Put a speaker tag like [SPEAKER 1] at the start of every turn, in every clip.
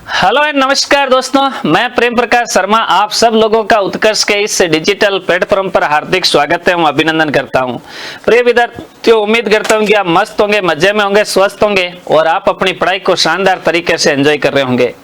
[SPEAKER 1] Hello and नमस्कार दोस्तों, मैं प्रेम प्रकाश शर्मा आप सब लोगों का उत्कर्ष के इस डिजिटल प्लेटफॉर्म पर हार्दिक स्वागत है, अभिनंदन करता हूं। प्रिय विद्यार्थियों, उम्मीद करता हूं कि आप मस्त होंगे, मजे में होंगे, स्वस्थ होंगे और आप अपनी पढ़ाई को शानदार तरीके से एंजॉय कर रहे होंगे।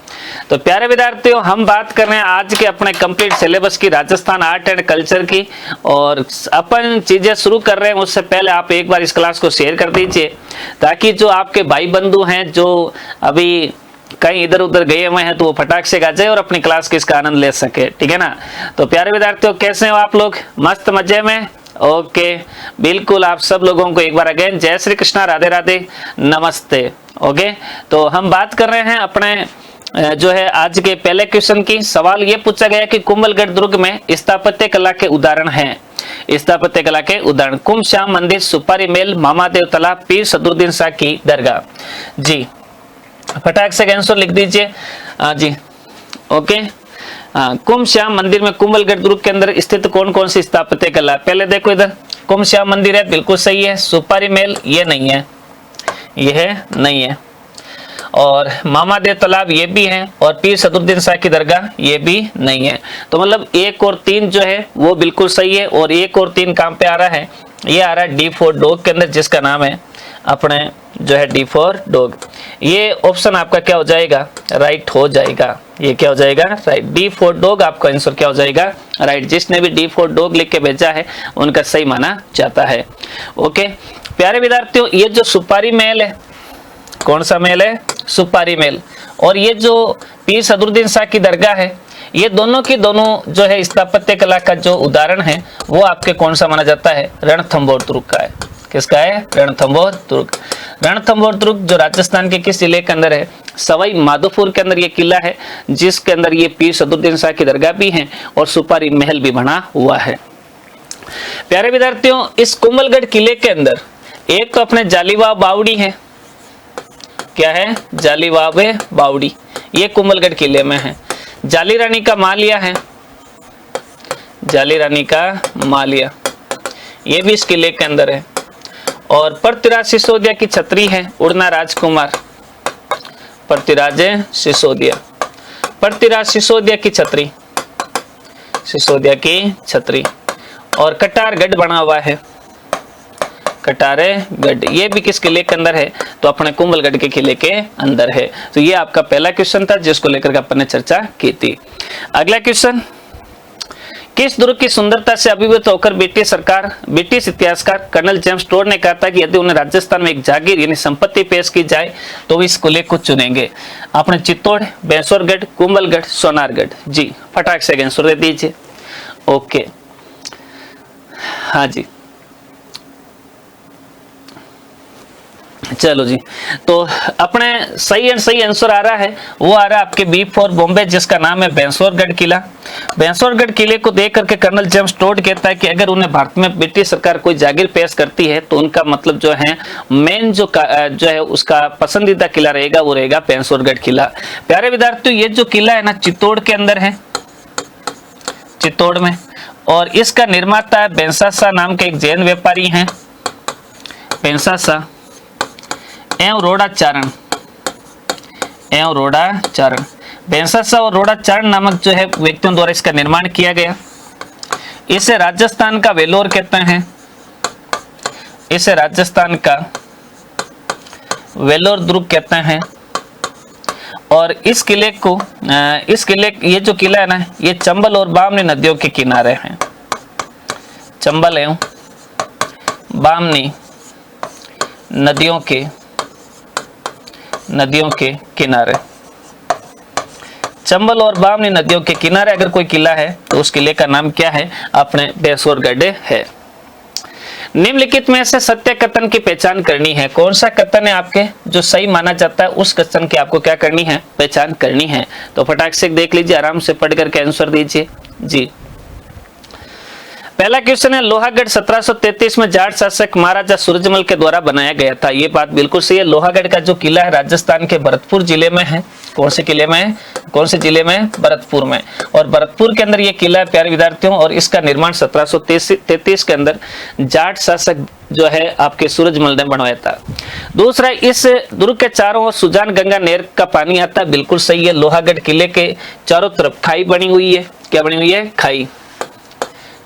[SPEAKER 1] तो प्यारे विद्यार्थियों, हम बात कर रहे हैं आज के अपने कंप्लीट सिलेबस की, राजस्थान आर्ट एंड कल्चर की। और अपन चीजें शुरू कर रहे हैं उससे पहले आप एक बार इस क्लास को शेयर कर दीजिए, ताकि जो आपके भाई बंधु हैं जो अभी कहीं इधर उधर गए हुए हैं तो वो फटाक से आ जाए और अपनी क्लास की इसका आनंद ले सके, ठीक है ना। तो प्यारे विद्यार्थियों, कैसे हो आप लोग? मस्त मजे में? ओके, बिल्कुल। आप सब लोगों को एक बार अगेन जय श्री कृष्णा, राधे राधे, नमस्ते। ओके, तो हम बात कर रहे हैं अपने जो है आज के पहले क्वेश्चन की। सवाल ये पूछा गया कि कुंभलगढ़ दुर्ग में स्थापत्य कला के उदाहरण हैं। स्थापत्य कला के उदाहरण: कुंभ श्याम मंदिर, सुपारी महल, मामादेव तालाब, पीर सदरुद्दीन शाह की दरगाह। जी, फटाक से आंसर लिख दीजिए। जी, ओके। कुंभ श्याम मंदिर में कुंभलगढ़ दुर्ग के अंदर स्थित कौन कौन सी स्थापत्य कला? पहले देखो इधर, कुंभ श्याम मंदिर है, बिल्कुल सही है। सुपारी महल ये नहीं है, यह नहीं है। और मामादेव तालाब ये भी है, और पीर सदरुद्दीन शाह की दरगाह ये भी नहीं है। तो मतलब 1 और 3 जो है वो बिल्कुल सही है। और 1 और 3 कहां पे आ रहा है? ये आ रहा है डी फॉर डॉग के अंदर, जिसका नाम है अपने जो है डी फॉर डॉग। ये ऑप्शन आपका क्या हो जाएगा? राइट हो जाएगा। ये क्या हो जाएगा? राइट। डी फॉर डॉग आपका आंसर क्या हो जाएगा? राइट। जिसने भी डी फॉर डॉग लिख के भेजा है उनका सही माना जाता है। ओके प्यारे विद्यार्थियों, ये जो सुपारी महल है, कौन सा महल है? सुपारी महल। और ये जो पीर सदरुद्दीन शाह की दरगाह है, ये दोनों की दोनों जो है स्थापत्य कला का जो उदाहरण है वो आपके कौन सा माना जाता है? रणथंभौर दुर्ग का है। किसका है? रणथंभौर दुर्ग। रणथंभौर दुर्ग जो राजस्थान के किस जिले के अंदर है? सवाई माधोपुर के अंदर ये किला है, जिसके अंदर ये पीर सदरुद्दीन शाह की दरगाह भी है और सुपारी महल भी बना हुआ है। प्यारे विद्यार्थियों, इस कुंभलगढ़ किले के अंदर एक तो अपने जालीवाब बावड़ी है। क्या है? जालीवाब बावड़ी, ये कुंभलगढ़ किले में है। जाली रानी का मालिया है, जाली रानी का मालिया, ये भी इस किले के अंदर है। और पृथ्वीराज सिसोदिया की छतरी है, उड़ना राजकुमार, पृथ्वीराज सिसोदिया, पृथ्वीराज सिसोदिया की छतरी, सिसोदिया की छतरी। और कटारगढ़ बना हुआ है, कटारगढ़, ये भी किस किले के अंदर है? तो अपने कुंभलगढ़ के किले के अंदर है। तो ये आपका पहला क्वेश्चन था जिसको लेकर के अपन ने चर्चा की थी। अगला क्वेश्चन: किस दुर्ग की सुंदरता से अभिभूत होकर ब्रिटिश इतिहासकार कर्नल जेम्स टोड ने कहा था कि यदि उन्हें राजस्थान में एक जागीर यानी संपत्ति पेश की जाए तो इस किले को चुनेंगे? अपने चित्तौड़, बेंसौरगढ़, कुंभलगढ़, सोनारगढ़। जी, फटाक से आंसर दे दीजिए। ओके, हाँ जी, चलो जी। तो अपने सही आंसर आ रहा है, वो आ रहा है आपके बी फॉर बॉम्बे, जिसका नाम है बेंसौरगढ़ किला। बेंसौरगढ़ किले को देख करके कर्नल जेम्स टोड कहता है कि अगर उन्हें भारत में ब्रिटिश सरकार कोई जागीर पेश करती है तो उनका मतलब जो है मेन जो है उसका पसंदीदा किला रहेगा वो रहेगा बेंसौरगढ़ किला। प्यारे विद्यार्थियों, ये जो किला है ना चित्तौड़ के अंदर है, चित्तौड़ में। और इसका निर्माता है बेंसा शाह नाम के एक जैन व्यापारी हैं, बेंसा शाह एवं रोडाचारण, एवं रोडाचारण। बेंसा शाह और रोडाचारण नामक जो है व्यक्तियों द्वारा इसका निर्माण किया गया। इसे राजस्थान का वेलोर कहते हैं, इसे राजस्थान का वेलोर दुर्ग कहते हैं। और इस किले को ये जो किला है ना, ये चंबल और बामनी नदियों के किनारे है। चंबल एवं बामनी नदियों के किनारे, चंबल और बामनी नदियों के किनारे अगर कोई किला है तो उस किले का नाम क्या है? अपने बेंसौरगढ़ है। निम्नलिखित में से सत्य कथन की पहचान करनी है। कौन सा कथन है आपके जो सही माना जाता है? उस कथन की आपको क्या करनी है? पहचान करनी है। तो फटाक से देख लीजिए, आराम से पढ़ करके आंसर दीजिए। जी, पहला क्वेश्चन है, लोहागढ़ 1733 में जाट शासक महाराजा सूरजमल के द्वारा बनाया गया था। ये बात बिल्कुल सही है। लोहागढ़ का जो किला है राजस्थान के भरतपुर जिले में है कौन से किले में, कौन से जिले में, भरतपुर में। और भरतपुर के अंदर ये किला है प्यारे विद्यार्थियों, और इसका निर्माण 1733 के अंदर जाट शासक जो है आपके सूरजमल ने बनवाया था। दूसरा, इस दुर्ग के चारों ओर सुजान गंगा नहर का पानी आता है, बिल्कुल सही है। लोहागढ़ किले के चारों तरफ खाई बनी हुई है, क्या बनी हुई है, खाई,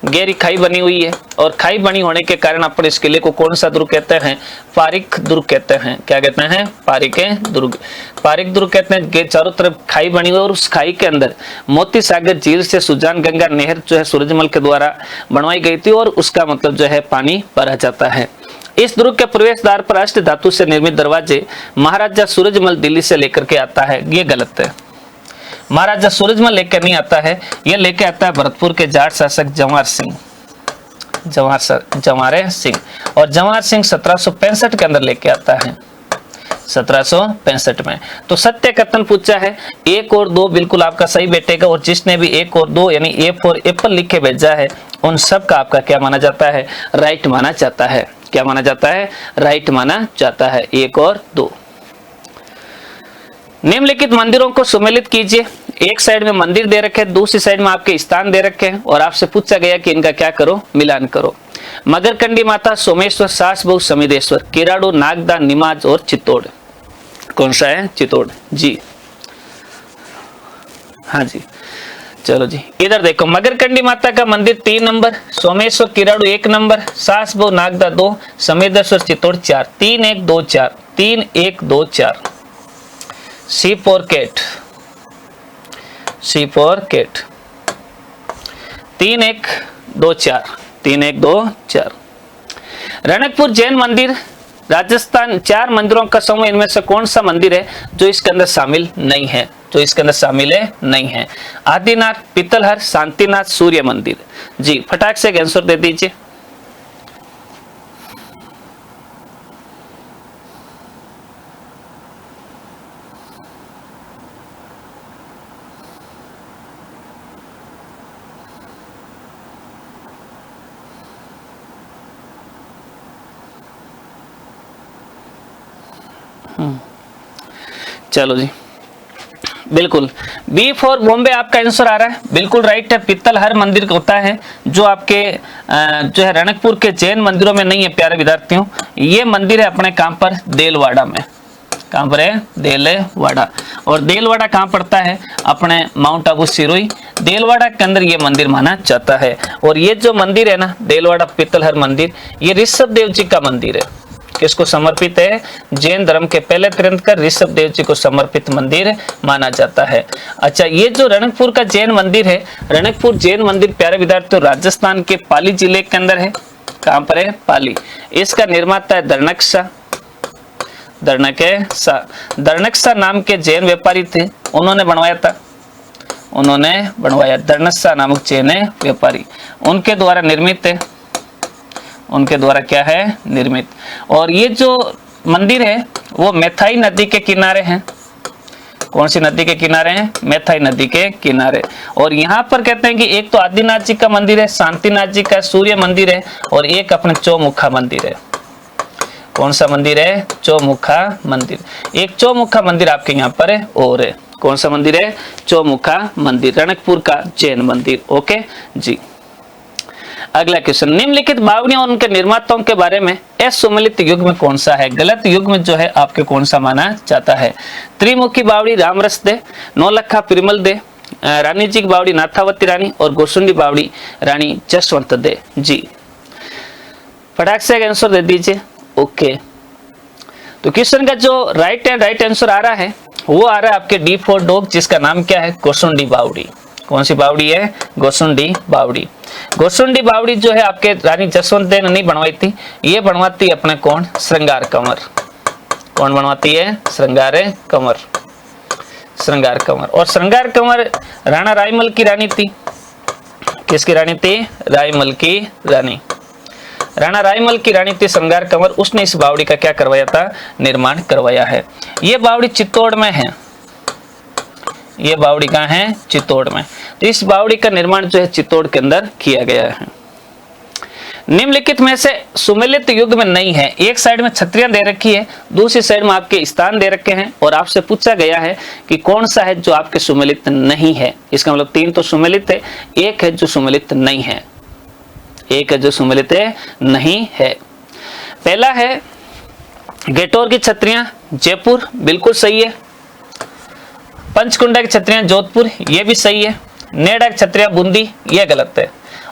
[SPEAKER 1] गहरी खाई बनी हुई है। और खाई बनी होने के कारण अपन इस किले को कौन सा दुर्ग कहते हैं, पारिक दुर्ग कहते हैं। क्या कहते हैं, पारिक दुर्ग, पारिक दुर्ग कहते हैं। चारों तरफ खाई बनी हुई और उस खाई के अंदर मोती सागर झील से सुजान गंगा नहर जो है सूरजमल के द्वारा बनवाई गई थी, और उसका मतलब जो है पानी भरा जाता है। इस दुर्ग के प्रवेश द्वार पर अष्ट धातु से निर्मित दरवाजे महाराजा सूरजमल दिल्ली से लेकर के आता है, ये गलत है। महाराजा सूरजमल लेकर नहीं आता है, यह लेके आता है भरतपुर के जाट शासक जवाहर सिंह, जवाहर सिंह। और जवाहर सिंह 1765 के अंदर लेके आता है, 1765 में। तो सत्य कथन पूछा है, 1 और 2 बिल्कुल आपका सही बैठेगा। और जिसने भी 1 और 2 यानी ए फॉर एप्पल लिख के भेजा है, उन सब का आपका क्या माना जाता है, राइट माना जाता है। क्या माना जाता है, राइट माना जाता है, 1 और 2। निम्नलिखित मंदिरों को सुमेलित कीजिए। एक साइड में मंदिर दे रखे हैं, दूसरी साइड में आपके स्थान दे रखे हैं, और आपसे पूछा गया कि इनका क्या करो, मिलान करो। मगरकंडी माता, सोमेश्वर, सास बहु, समिदेश्वर, किराड़ू, नागदा, निमाज और चित्तौड़। कौन सा है, चित्तौड़ जी, हाँ जी। चलो जी, इधर देखो, मगरकंडी माता का मंदिर 3 नंबर, सोमेश्वर किराड़ू 1 नंबर, Saas Bahu Nagda 2, Samideshwar Chittor 4, 3 1 2 4, 3 1 2 4। C for cat, C for cat, 3 1 2 4, 3 1 2 4। Ranakpur Jain मंदिर राजस्थान, 4 मंदिरों का समूह, इनमें से कौन सा मंदिर है जो इसके अंदर शामिल नहीं है, जो इसके अंदर शामिल है नहीं है। आदिनाथ, पीतलहर, शांतिनाथ, सूर्य मंदिर। जी, फटाक से एक आंसर दे दीजिए। चलो जी, बिल्कुल बी फॉर बॉम्बे आपका आंसर आ रहा है, बिल्कुल राइट है। पित्तलहर मंदिर होता है जो आपके जो है रणकपुर के जैन मंदिरों में नहीं है प्यारे विद्यार्थियों। ये मंदिर है अपने कहां पर, देलवाड़ा में। कहां पर है, देलवाड़ा। और देलवाड़ा कहां पड़ता है, अपने माउंट आबू सिरोही, देलवाड़ा के अंदर ये मंदिर माना जाता है। और ये जो मंदिर है ना, देलवाड़ा पित्तलहर मंदिर, ये ऋषभ देव जी का मंदिर है। किसको समर्पित है, जैन धर्म के पहले तीर्थंकर ऋषभ देव जी को समर्पित मंदिर माना जाता है। अच्छा, ये जो रणकपुर का जैन मंदिर है, रणकपुर जैन मंदिर प्यारे विद्यार्थियों राजस्थान के पाली जिले के अंदर है। कहां पर है, पाली। इसका निर्माता है दर्णकसा, दर्णकसा नाम के जैन व्यापारी थे, उन्होंने बनवाया था, उन्होंने बनवाया। दर्णकसा नामक जैन व्यापारी, उनके द्वारा निर्मित है, उनके द्वारा क्या है, निर्मित। और ये जो मंदिर है वो मैथाई नदी के किनारे हैं। कौन सी नदी के किनारे हैं, मैथाई नदी के किनारे। और यहाँ पर कहते हैं कि एक तो आदिनाथ जी का मंदिर है, शांतिनाथ जी का सूर्य मंदिर है, और एक अपने चौमुखा मंदिर है। कौन सा मंदिर है, चौमुखा मंदिर। एक चौमुखा मंदिर आपके यहाँ पर है और है। कौन सा मंदिर है, चौमुखा मंदिर, रणकपुर का जैन मंदिर। ओके जी। अगला क्वेश्चन, निम्नलिखित बावड़ियों और उनके निर्माताओं के बारे में असुमेलित युग में कौन सा है। गलत युग में जो है आपके कौन सा माना जाता है। त्रिमुखी बावड़ी रामरस दे, नौलखा पिरमल दे, रानी जी की बावड़ी नाथावती रानी, और गोसुंडी बावड़ी रानी जसवंत दे। जी, फटाक से आंसर दे दीजिए। ओके, तो क्वेश्चन का जो राइट आंसर आ रहा है वो आ रहा है आपके डी फॉर डॉग, जिसका नाम क्या है, गोसुंडी बावड़ी। कौन सी बावड़ी है, गोसुंडी बावड़ी। गोसुंडी बावड़ी जो है आपके रानी जसवंत देव ने नहीं बनवाई थी, ये बनवाती है अपने कौन, श्रृंगार कंवर। कौन बनवाती है, श्रृंगार कंवर, श्रृंगार कंवर। और श्रृंगार कंवर राणा रायमल की रानी थी। किसकी रानी थी, रायमल की रानी। राणा रायमल की रानी थी श्रृंगार कंवर, उसने इस बावड़ी का क्या करवाया था, निर्माण करवाया है। ये बावड़ी चित्तौड़ में है, ये बावड़ी कहाँ है, चित्तौड़ में। तो इस बावड़ी का निर्माण जो है चित्तौड़ के अंदर किया गया है। निम्नलिखित में से सुमेलित युग में नहीं है। एक साइड में छतरियां दे रखी है, दूसरी साइड में आपके स्थान दे रखे हैं और आपसे पूछा गया है कि कौन सा है जो आपके सुमेलित नहीं है। इसका मतलब 3 तो सुमेलित है, एक है जो सुमेलित नहीं है, एक है जो सुमेलित नहीं है। पहला है गेटोर की छतरियां जयपुर, बिल्कुल सही है। पंचकुंडा की छतरियां जोधपुर, ये भी सही है। नेडा की छतरियां बूंदी, ये गलत है।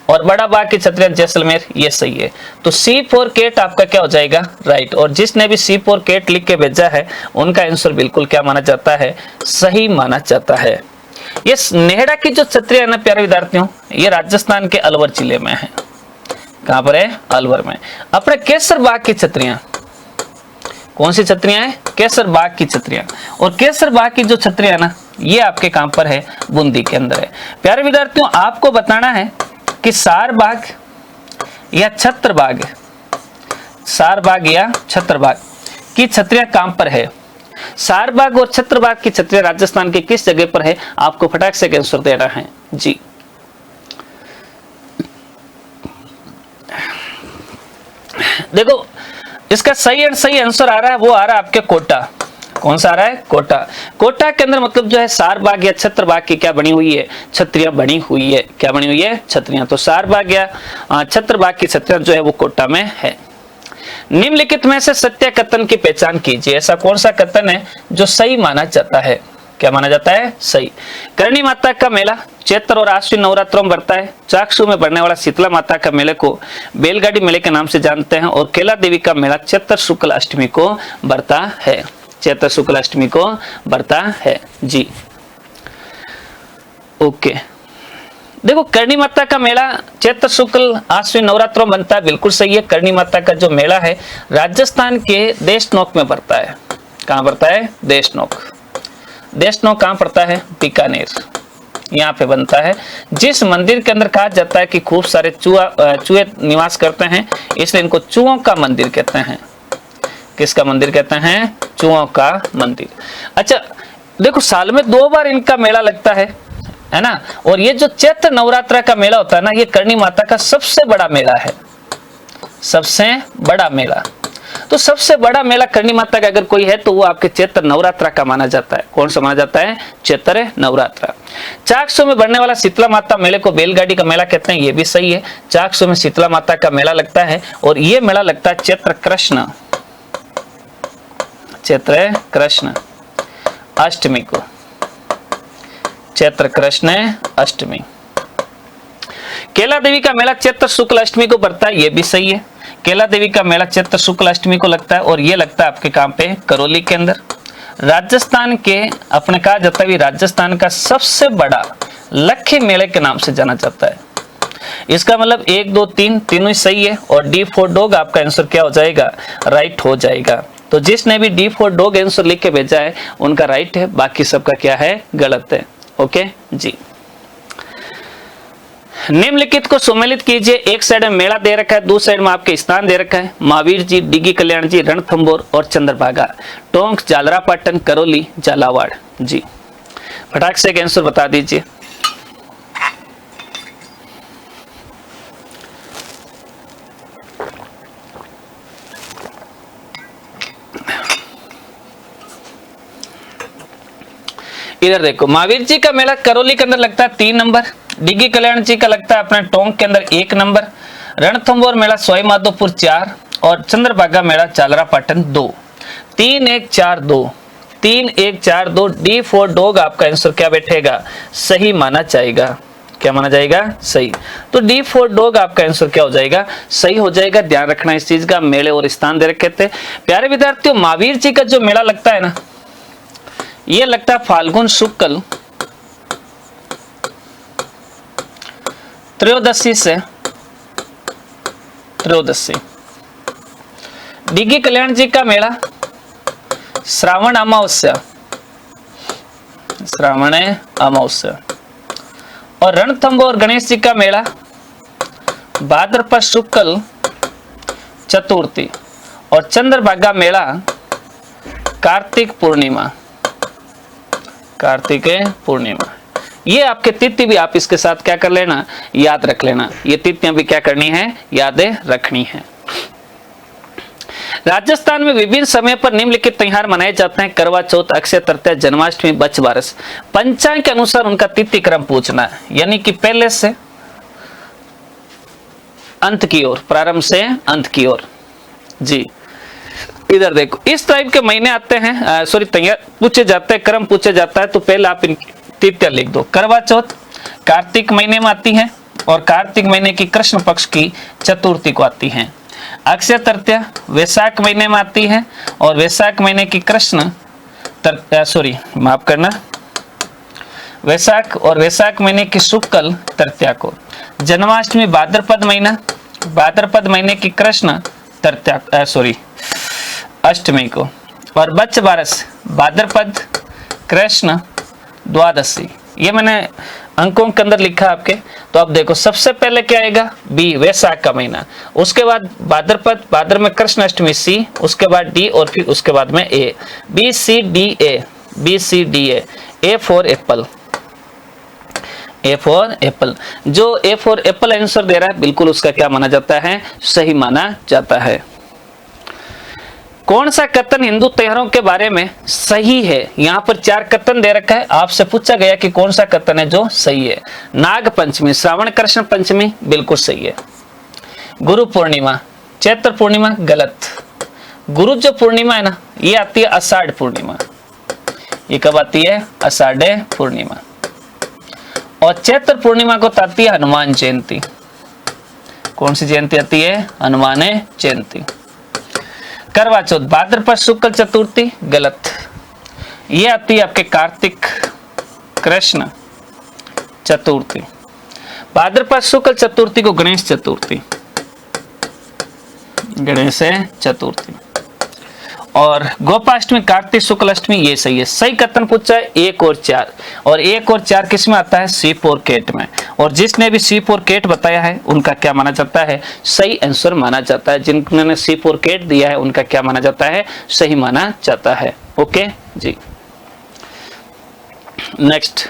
[SPEAKER 1] और बड़ा बाग की छतरियां जैसलमेर, ये सही है। तो C4 केट आपका क्या हो जाएगा, राइट। और जिसने भी C4 केट लिख के भेजा है उनका आंसर बिल्कुल क्या माना जाता है, सही माना जाता है। ये नेहड़ा की जो छतरियां है ना प्यारे विद्यार्थियों, ये राजस्थान के अलवर जिले में है। कहां पर है, अलवर में। अपने केसर बाग की छतरियां, कौन सी छतरियां है, केसर बाग की छतरियां। और केसर बाग की जो छतरियां ना, ये आपके कहां पर है, बूंदी के अंदर है। प्यारे विद्यार्थियों आपको बताना है कि सार बाग या छत्र बाग, सार बाग या छत्र बाग की छतरियां कहां पर है। सार बाग और छत्र बाग की छतरियां राजस्थान के किस जगह पर है, आपको फटाक से आंसर देना है जी। देखो इसका सही आंसर आ रहा है, वो आ रहा है आपके कोटा। कौन सा आ रहा है, कोटा। कोटा के अंदर मतलब जो है सार बाग या छत्र बाग की क्या बनी हुई है, छतरियां बनी हुई है। क्या बनी हुई है, छतरियां। तो सार बाग या छत्र बाग की छतरियां जो है वो कोटा में है। निम्नलिखित में से सत्य कथन की पहचान कीजिए। ऐसा कौन सा कथन है जो सही माना जाता है, क्या माना जाता है, सही। करणी माता का मेला चैत्र और आश्विन नवरात्रों में बढ़ता है। चाक्षु में बढ़ने वाला शीतला माता का मेले को बैलगाड़ी मेले के नाम से जानते हैं। और केला देवी का मेला चैत्र शुक्ल अष्टमी को बढ़ता है, चैत्र शुक्ल अष्टमी को बढ़ता है जी। ओके, देखो करणी माता का मेला चैत्र शुक्ल आश्विन नवरात्रों में बनता है, बिल्कुल सही है। करणी माता का जो मेला है राजस्थान के देशनोक में बढ़ता है। कहां बढ़ता है, देशनोक। देशनोक कहां पड़ता है, बीकानेर, यहाँ पे बनता है। जिस मंदिर के अंदर कहा जाता है कि खूब सारे चूहे निवास करते हैं, इसलिए इनको चूहों का मंदिर कहते हैं। किसका मंदिर कहते हैं, चूहों का मंदिर। अच्छा देखो साल में 2 बार इनका मेला लगता है ना। और ये जो चैत्र नवरात्र का मेला होता है ना, ये करणी माता का सबसे बड़ा मेला है, सबसे बड़ा मेला। तो सबसे बड़ा मेला करणी माता का अगर कोई है तो वो आपके चैत्र नवरात्र का माना जाता है। कौन सा माना जाता है, चैत्र नवरात्र। चाक्षु में बढ़ने वाला शीतला माता मेले को बैलगाड़ी का मेला कहते हैं, ये भी सही है। चाक्षु में शीतला माता का मेला लगता है और ये मेला लगता है चैत्र कृष्ण, चैत्र कृष्ण अष्टमी को, चैत्र कृष्ण अष्टमी। केला देवी का मेला चैत्र शुक्ल अष्टमी को पड़ता है, ये भी सही है। केला देवी का मेला चैत्र शुक्ल अष्टमी को लगता है और ये लगता है आपके कहां पे, करौली के अंदर। राजस्थान के अपने कहा जाता है राजस्थान का सबसे बड़ा लक्ष्य मेले के नाम से जाना जाता है। इसका मतलब 1 2 3 तीनों ही सही है और डी फॉर डॉग आपका आंसर क्या हो जाएगा, राइट हो जाएगा। तो जिसने भी डी फॉर डॉग आंसर लिख के भेजा है उनका राइट है, बाकी सबका क्या है, गलत है। ओके जी। निम्नलिखित को सुमेलित कीजिए। एक साइड में मेला दे रखा है, दूसरी साइड में आपके स्थान दे रखा है। महावीर जी, डिगी कल्याण जी, रणथंभौर और चंद्रभागा, टोंक, जालरापाटन, करौली, झालावाड़ जी। फटाक से एक आंसर बता दीजिए। इधर देखो महावीर जी का मेला करौली के अंदर लगता है 3 नंबर, डिगी कल्याण जी का लगता है अपने टोंक के अंदर 1 नंबर, रणथंभौर मेला सवाई माधोपुर 4 और चंद्रभागा मेला झालरापाटन 2। 3 1 4 2, 3 1 4 2, डी फॉर डॉग आपका आंसर क्या बैठेगा, सही माना जाएगा। क्या माना जाएगा, सही। तो डी फॉर डॉग आपका आंसर क्या हो जाएगा, सही हो जाएगा। ध्यान रखना इस चीज का, मेले और स्थान दे रखे थे। प्यारे विद्यार्थियों महावीर जी का जो मेला लगता है ना, ये लगता है फाल्गुन शुक्ल त्रयोदशी से त्रयोदशी। डिगी कल्याण जी का मेला श्रावण अमावस्या, श्रावण अमावस्या। और रणथंभौर गणेश जी का मेला भाद्रपद शुक्ल चतुर्थी और चंद्रभागा मेला कार्तिक पूर्णिमा, कार्तिक पूर्णिमा। ये आपके तिथि भी आप इसके साथ क्या कर लेना, याद रख लेना। ये तिथियां भी क्या करनी है, यादें रखनी है। राजस्थान में विभिन्न समय पर निम्नलिखित त्योहार मनाए जाते हैं। करवा चौथ, अक्षय तृतीया, जन्माष्टमी, बच्च बारस। पंचांग के अनुसार उनका तिथि क्रम पूछना है, यानी कि पहले से अंत की ओर, प्रारंभ से अंत की ओर। जी इधर देखो, इस टाइप के महीने आते हैं, सॉरी त्योहार पूछे जाते हैं, क्रम पूछे जाता है, तो पहले आप इन तिथियां लिख दो। करवा चौथ कार्तिक महीने में आती है और कार्तिक महीने की कृष्ण पक्ष की चतुर्थी को आती है। अक्षय तृतीया वैशाख महीने में आती है और वैशाख महीने की कृष्ण सॉरी माफ करना, वैशाख और वैशाख महीने की शुक्ल तृतीया को। जन्माष्टमी भाद्रपद महीना, भाद्रपद महीने की कृष्ण तृतीया सॉरी अष्टमी को। और बच्च बारस भाद्रपद कृष्ण द्वादशी। ये मैंने अंकों के अंदर लिखा आपके, तो आप देखो सबसे पहले क्या आएगा, बी वैशाख का महीना, उसके बाद भाद्रपद, भाद्र में कृष्ण अष्टमी सी, उसके बाद डी और फिर उसके बाद में A. B C D A, B C D A for apple, A for apple. जो ए फॉर एप्पल आंसर दे रहा है बिल्कुल उसका क्या माना जाता है, सही माना जाता है। कौन सा कथन हिंदू त्योहारों के बारे में सही है, यहाँ पर 4 कथन दे रखा है, आपसे पूछा गया कि कौन सा कथन है जो सही है। नाग पंचमी, श्रावण कृष्ण पंचमी बिल्कुल सही है। गुरु पूर्णिमा, चैत्र पूर्णिमा गलत। गुरु जो पूर्णिमा है ना, ये आती है आषाढ़ पूर्णिमा। ये कब आती है, आषाढ़ पूर्णिमा। और चैत्र पूर्णिमा को आती है हनुमान जयंती। कौन सी जयंती आती है, हनुमान जयंती। करवा चौथ भाद्रपद शुक्ल चतुर्थी गलत। ये आती है आपके कार्तिक कृष्ण चतुर्थी। भाद्रपद शुक्ल चतुर्थी को गणेश चतुर्थी, गणेश चतुर्थी। और गोपाष्टमी कार्तिक शुक्ल अष्टमी, ये सही है। सही कथन पूछा है 1 और 4, और 1 और 4 किस में आता है, सीप और केट में। और जिसने भी सीप और केट बताया है उनका क्या माना जाता है, सही आंसर माना जाता है। जिन्होंने सीप और केट दिया है उनका क्या माना जाता है, सही माना जाता है। ओके जी। नेक्स्ट,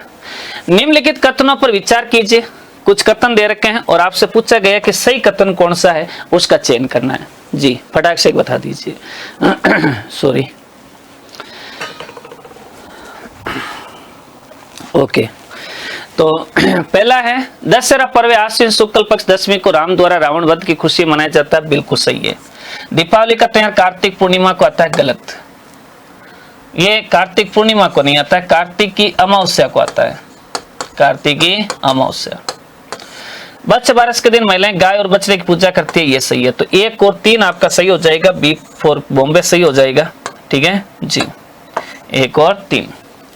[SPEAKER 1] निम्नलिखित कथनों पर विचार कीजिए। कुछ कथन दे रखे हैं और आपसे पूछा गया कि सही कथन कौन सा है, उसका चयन करना है। जी फटाक से बता दीजिए। सॉरी ओके, तो पहला है दशहरा पर्व आश्विन शुक्ल पक्ष दशमी को राम द्वारा रावण वध की खुशी मनाया जाता है, बिल्कुल सही है। दीपावली का त्योहार कार्तिक पूर्णिमा को आता है, गलत। ये कार्तिक पूर्णिमा को नहीं आता है, कार्तिक की अमावस्या को आता है, कार्तिक की अमावस्या। बच्च बारस के दिन महिलाएं गाय और बछड़े की पूजा करती है, ये सही है। तो 1 और 3 आपका सही हो जाएगा, बी फॉर बॉम्बे सही हो जाएगा। ठीक है जी, 1 और 3,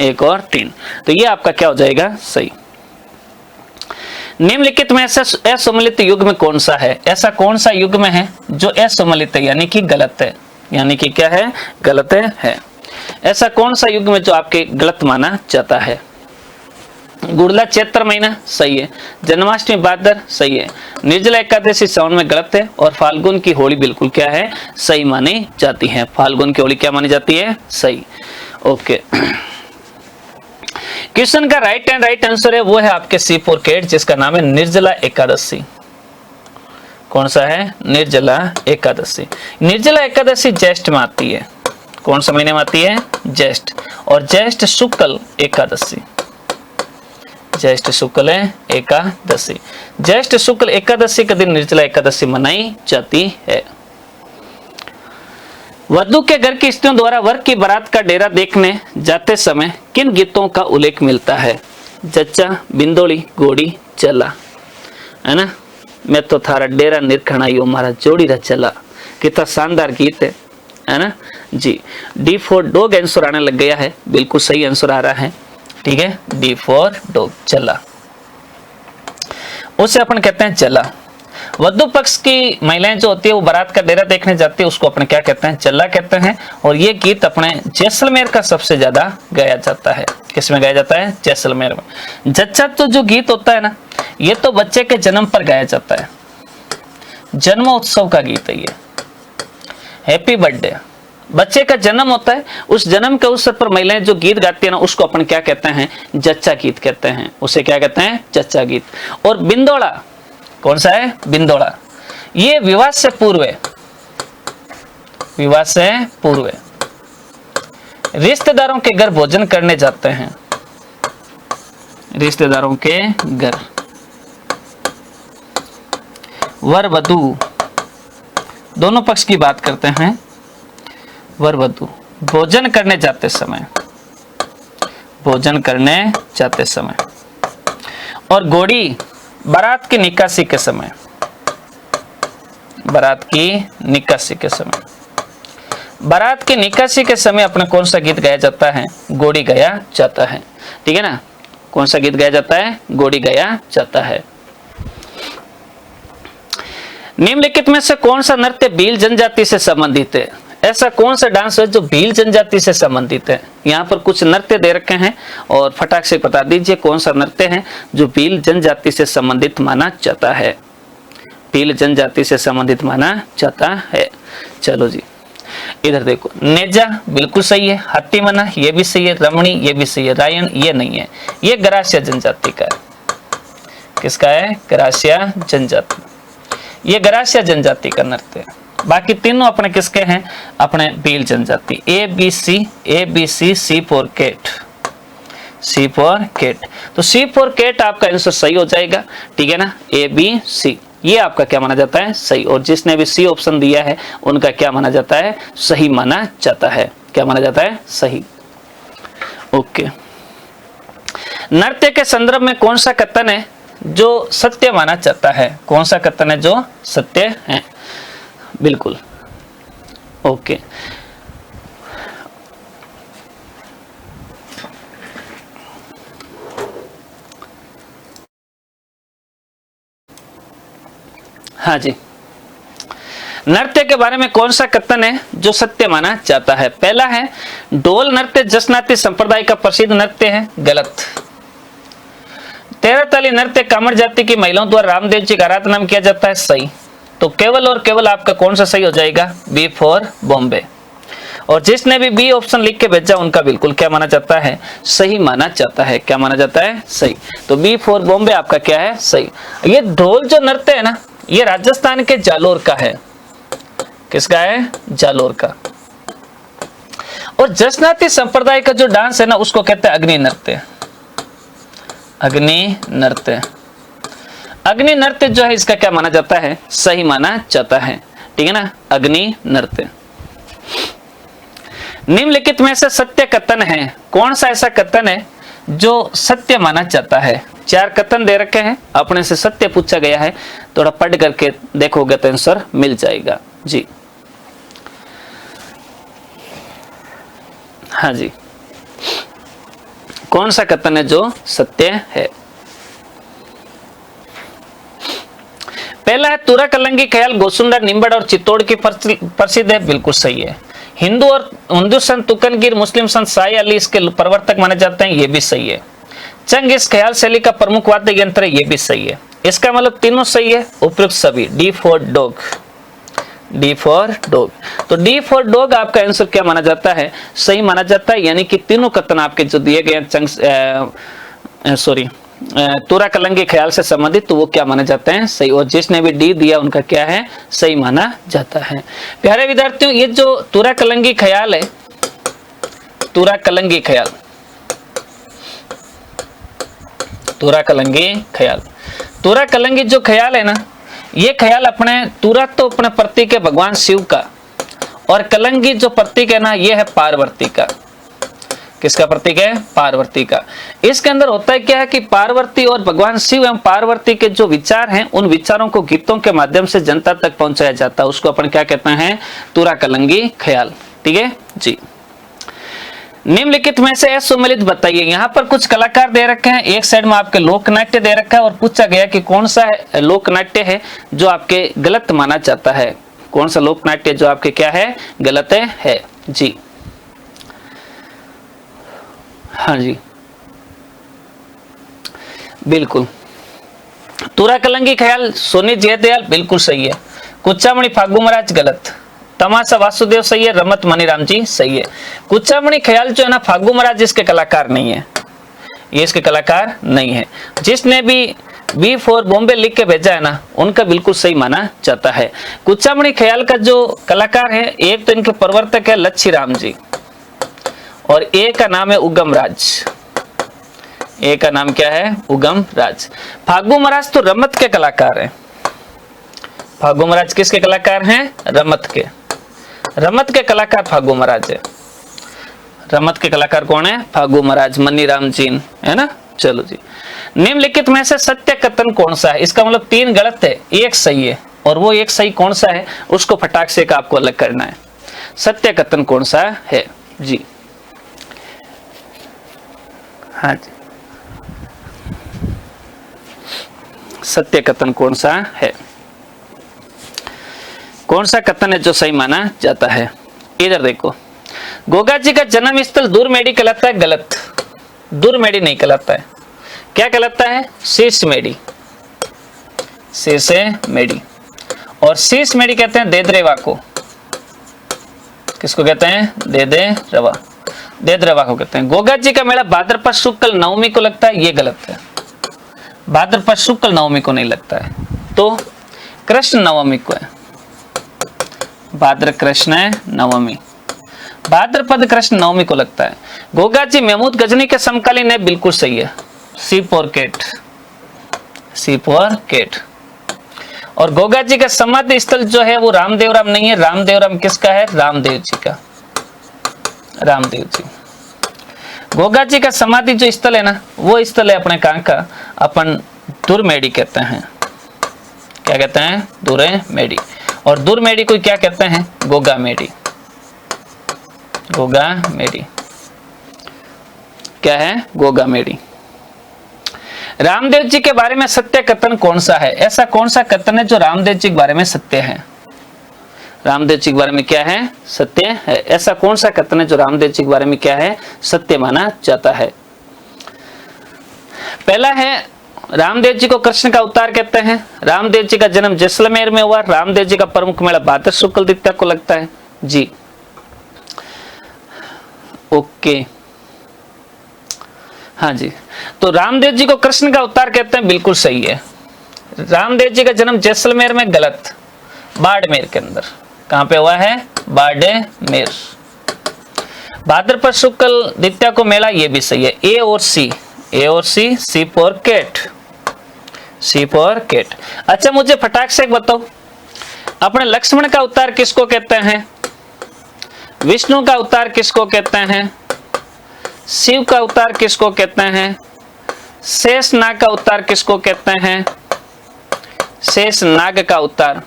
[SPEAKER 1] 1 और 3, तो ये आपका क्या हो जाएगा, सही। निम्नलिखित में ऐसा असम्मिलित युग में कौन सा है, ऐसा कौन सा युग में है जो असम्मिलित है, यानी कि गलत है, यानी कि क्या है, गलत है। ऐसा कौन सा युग में जो आपके गलत माना जाता है। गुड़ला चैत्र महीना सही है, जन्माष्टमी भाद्र सही है, निर्जला एकादशी सावन में गलत है, और फाल्गुन की होली बिल्कुल क्या है, सही मानी जाती है। फाल्गुन की होली क्या मानी जाती है, सही। ओके, क्वेश्चन का राइट आंसर है वो है आपके C4 केट, जिसका नाम है निर्जला एकादशी। कौन सा है, निर्जला एकादशी। निर्जला एकादशी ज्येष्ठ में आती है। कौन सा महीने में आती है, ज्येष्ठ, और ज्येष्ठ शुक्ल एकादशी, ज्येष्ठ शुक्ल एकादशी। ज्येष्ठ शुक्ल एकादशी के दिन निर्जला एकादशी मनाई जाती है। वधू के घर की स्त्रियों द्वारा वर की बारात का डेरा देखने जाते समय किन गीतों का उल्लेख मिलता है। जच्चा, बिंदोली, घोड़ी, चला, है ना। मैं तो थारा डेरा निरखणाइयो मारा जोड़ी रा चला, कितना शानदार गीत है ना जी। डी फॉर डॉग आंसर आने लग गया है, बिल्कुल सही आंसर आ रहा है। ठीक है, डी फॉर डॉग, चला, उसे अपन कहते हैं चला। वधु पक्ष की महिलाएं जो होती है वो बारात का डेरा देखने जाती है, उसको अपने क्या कहते हैं, चला कहते हैं। और ये गीत अपने जैसलमेर का सबसे ज्यादा गाया जाता है। किसमें गाया जाता है, जैसलमेर में। जच्चा तो जो गीत होता है ना, ये तो बच्चे के जन्म पर गाया जाता है, जन्मोत्सव का गीत है ये। हैप्पी बर्थडे, बच्चे का जन्म होता है, उस जन्म के अवसर पर महिलाएं जो गीत गाती है ना, उसको अपन क्या कहते हैं? जच्चा गीत कहते हैं। उसे क्या कहते हैं? जच्चा गीत। और बिंदोड़ा कौन सा है? बिंदोड़ा। ये विवाह से पूर्व है, विवाह से पूर्व रिश्तेदारों के घर भोजन करने जाते हैं, रिश्तेदारों के घर। वर वधू दोनों पक्ष की बात करते हैं। वर वधू भोजन करने जाते समय, भोजन करने जाते समय। और घोड़ी बारात की निकासी के समय, बारात की निकासी के समय। बारात की निकासी के समय अपने कौन सा गीत गाया जाता है? घोड़ी गाया जाता है। ठीक है ना? कौन सा गीत गाया जाता है? घोड़ी गाया जाता है। निम्नलिखित में से कौन सा नृत्य भील जनजाति से संबंधित है? ऐसा कौन सा डांस है जो भील जनजाति से संबंधित है? यहाँ पर कुछ नृत्य दे रखे हैं और फटाक से बता दीजिए कौन सा नृत्य है जो भील जनजाति से संबंधित माना जाता है। भील जनजाति से संबंधित माना जाता है। चलो जी, इधर देखो। नेजा बिल्कुल सही है, हाथी मना ये भी सही है, रमणी ये भी सही है, रायन ये नहीं है। ये गरासिया जनजाति का है। किसका है? गरासिया जनजाति। ये गरासिया जनजाति का नृत्य है। बाकी तीनों अपने किसके हैं? अपने भील जनजाति। A B C, C for cat, C for cat. तो सी फॉर कैट आपका आंसर सही हो जाएगा। ठीक है ना? ए बी सी ये आपका क्या माना जाता है? सही। और जिसने भी सी ऑप्शन दिया है उनका क्या माना जाता है? सही माना जाता है। क्या माना जाता है? सही। ओके। नृत्य के संदर्भ में कौन सा कथन है जो सत्य माना जाता है? कौन सा कथन है जो सत्य है? बिल्कुल। ओके। हाँ जी, नृत्य के बारे में कौन सा कथन है जो सत्य माना जाता है? पहला है ढोल नृत्य जसनाती संप्रदाय का प्रसिद्ध नृत्य है, गलत। तेरह ताली नृत्य कामड़ जाति की महिलाओं द्वारा रामदेव जी का आराधना में किया जाता है, सही। तो केवल और केवल आपका कौन सा सही हो जाएगा? B for Bombay. और जिसने भी बी ऑप्शन लिख के भेजा उनका बिल्कुल क्या माना जाता है? सही माना जाता है। क्या माना जाता है? सही। तो बी फॉर बॉम्बे आपका क्या है? सही। ये ढोल जो नृत्य है ना, ये राजस्थान के जालोर का है। किसका है? जालोर का। और जसनाती संप्रदाय का जो डांस है ना, उसको कहते हैं अग्नि नृत्य। अग्नि नृत्य। अग्नि नृत्य जो है इसका क्या माना जाता है? सही माना जाता है। ठीक है ना? अग्नि नृत्य। निम्नलिखित में से सत्य कथन है, कौन सा ऐसा कथन है जो सत्य माना जाता है? चार कथन दे रखे हैं, अपने से सत्य पूछा गया है, थोड़ा पढ़ करके देखोगे तो आंसर मिल जाएगा जी। हाँ जी, कौन सा कथन है जो सत्य है? पहला है तुरा कलंगी ख्याल गोसुंडा निम्बड़ और चित्तौड़ की प्रसिद्ध है, बिल्कुल सही है। हिंदू संत तुकनगिर, मुस्लिम संत साई अली इसके प्रवर्तक माने जाते हैं, ये भी सही है। चंग इस ख्याल शैली का प्रमुख वाद्य यंत्र है, ये भी सही है। इसका मतलब तीनों सही है, उपयुक्त सभी। D for dog, D for dog. तो डी फॉर डॉग आपका आंसर क्या माना जाता है? सही माना जाता है। यानी कि तीनों कथन आपके जो दिए गए तुरा कलंगी ख्याल से संबंधित, तो वो क्या माने जाते हैं? सही। और जिसने भी डी दिया उनका क्या है? सही माना जाता है। प्यारे विद्यार्थियों, ये जो तुरा कलंगी ख्याल है, तुरा कलंगी ख्याल, तुरा कलंगी ख्याल, तुरा कलंगी जो ख्याल है ना, ये ख्याल अपने तुरा तो अपने प्रतीक है भगवान शिव का, और कलंगी जो प्रतीक है ना, ये है पार्वती का। किसका प्रतीक है? पार्वती का। इसके अंदर होता है क्या है कि पार्वती और भगवान शिव एवं पार्वती के जो विचार हैं, उन विचारों को गीतों के माध्यम से जनता तक पहुंचाया जाता है, उसको अपन क्या कहते हैं? तुरा कलंगी ख्याल। ठीक है जी। निम्नलिखित में से असुमेलित बताइए। यहाँ पर कुछ कलाकार दे रखे हैं, एक साइड में आपके लोक नाट्य दे रखा है, और पूछा गया कि कौन सा लोक नाट्य है जो आपके गलत माना जाता है? कौन सा लोक नाट्य जो आपके क्या है? गलत है जी। हाँ जी, बिल्कुल। तुरा कलंगी ख्याल सोनी जयदयाल बिल्कुल सही है। कुचामणी फागु महाराज गलत। तमाशा वासुदेव सही है, रमत मनीराम जी सही है। कुचामणी ख्याल जो है ना फागू महाराज इसके कलाकार नहीं है, ये इसके कलाकार नहीं है। जिसने भी B4 बॉम्बे लिख के भेजा है ना उनका बिल्कुल सही माना जाता है। कुचामणी ख्याल का जो कलाकार है एक तो इनके प्रवर्तक है लच्छी राम जी और एक का नाम है उगम राज। एक का नाम क्या है? उगम राज। फागू महाराज तो रमत के कलाकार हैं। फागू महाराज किसके कलाकार हैं? रमत के। रमत के कलाकार फागू महाराज है। रमत के कलाकार कौन है? फागू महाराज, मनीराम जी, है ना। चलो जी, निम्नलिखित में से सत्य कथन कौन सा है? इसका मतलब 3 गलत है, 1 सही है, और वो 1 सही कौन सा है उसको फटाक से का आपको अलग करना है। सत्य कथन कौन सा है जी? हाँ जी, सत्य कथन कौन सा है? कौन सा कथन है जो सही माना जाता है? इधर देखो, गोगा जी का जन्म स्थल दूरमेडी कहलाता है, गलत। दूरमेडी नहीं कहलाता है, क्या कहलाता है? शीर्ष मेडी, शीर्ष मेडी। और शीर्ष मेडी कहते हैं देदरेवा को। किसको कहते हैं? देदरेवा, देदरेवा को कहते हैं। गोगा जी का मेला भाद्रपद शुक्ल नवमी को लगता है, ये गलत है। भाद्रपद शुक्ल नवमी को नहीं लगता है, तो कृष्ण नवमी को है। भाद्र कृष्ण नवमी, भाद्रपद कृष्ण नवमी को लगता है। गोगा जी महमूद गजनी के समकालीन है, बिल्कुल सही है। सीप और केट, सीप और केट। और गोगा जी का समाधि स्थल जो है वो रामदेव राम नहीं है। रामदेव राम किसका है? रामदेव जी का, रामदेव जी। गोगा जी का समाधि जो स्थल है ना वो स्थल है अपने कहां का? अपन दुर्मेडी कहते हैं। क्या कहते हैं? दुर्मेडी। और दुर्मेडी को क्या कहते हैं? गोगा मेडी, गोगा मेडी। क्या है? गोगा मेडी। रामदेव जी के बारे में सत्य कथन कौन सा है? ऐसा कौन सा कथन है जो रामदेव जी के बारे में सत्य है? रामदेव जी के बारे में क्या है? सत्य है। ऐसा कौन सा कथन है जो रामदेव जी के बारे में क्या है? सत्य माना जाता है? पहला है, रामदेव जी को कृष्ण का अवतार कहते हैं। रामदेव जी का जन्म जैसलमेर में हुआ। रामदेव जी का प्रमुख मेला भाद्र शुक्ल द्वितीया को लगता है जी। ओके, हाँ जी, तो रामदेव जी को कृष्ण का अवतार कहते हैं, बिल्कुल सही है। रामदेव जी का जन्म जैसलमेर में, गलत। बाड़मेर के अंदर। कहां पे हुआ है? बाड़मेर। भाद्रपद शुक्ल द्वितीया को मेला, ये भी सही है। ए और सी, ए और सी, सीप और केट, सीप और केट। अच्छा, मुझे फटाक से बताओ, अपने लक्ष्मण का अवतार किसको कहते हैं? विष्णु का अवतार किसको कहते हैं? शिव का अवतार किसको कहते हैं? शेषनाग का अवतार किसको कहते हैं? शेषनाग का अवतार,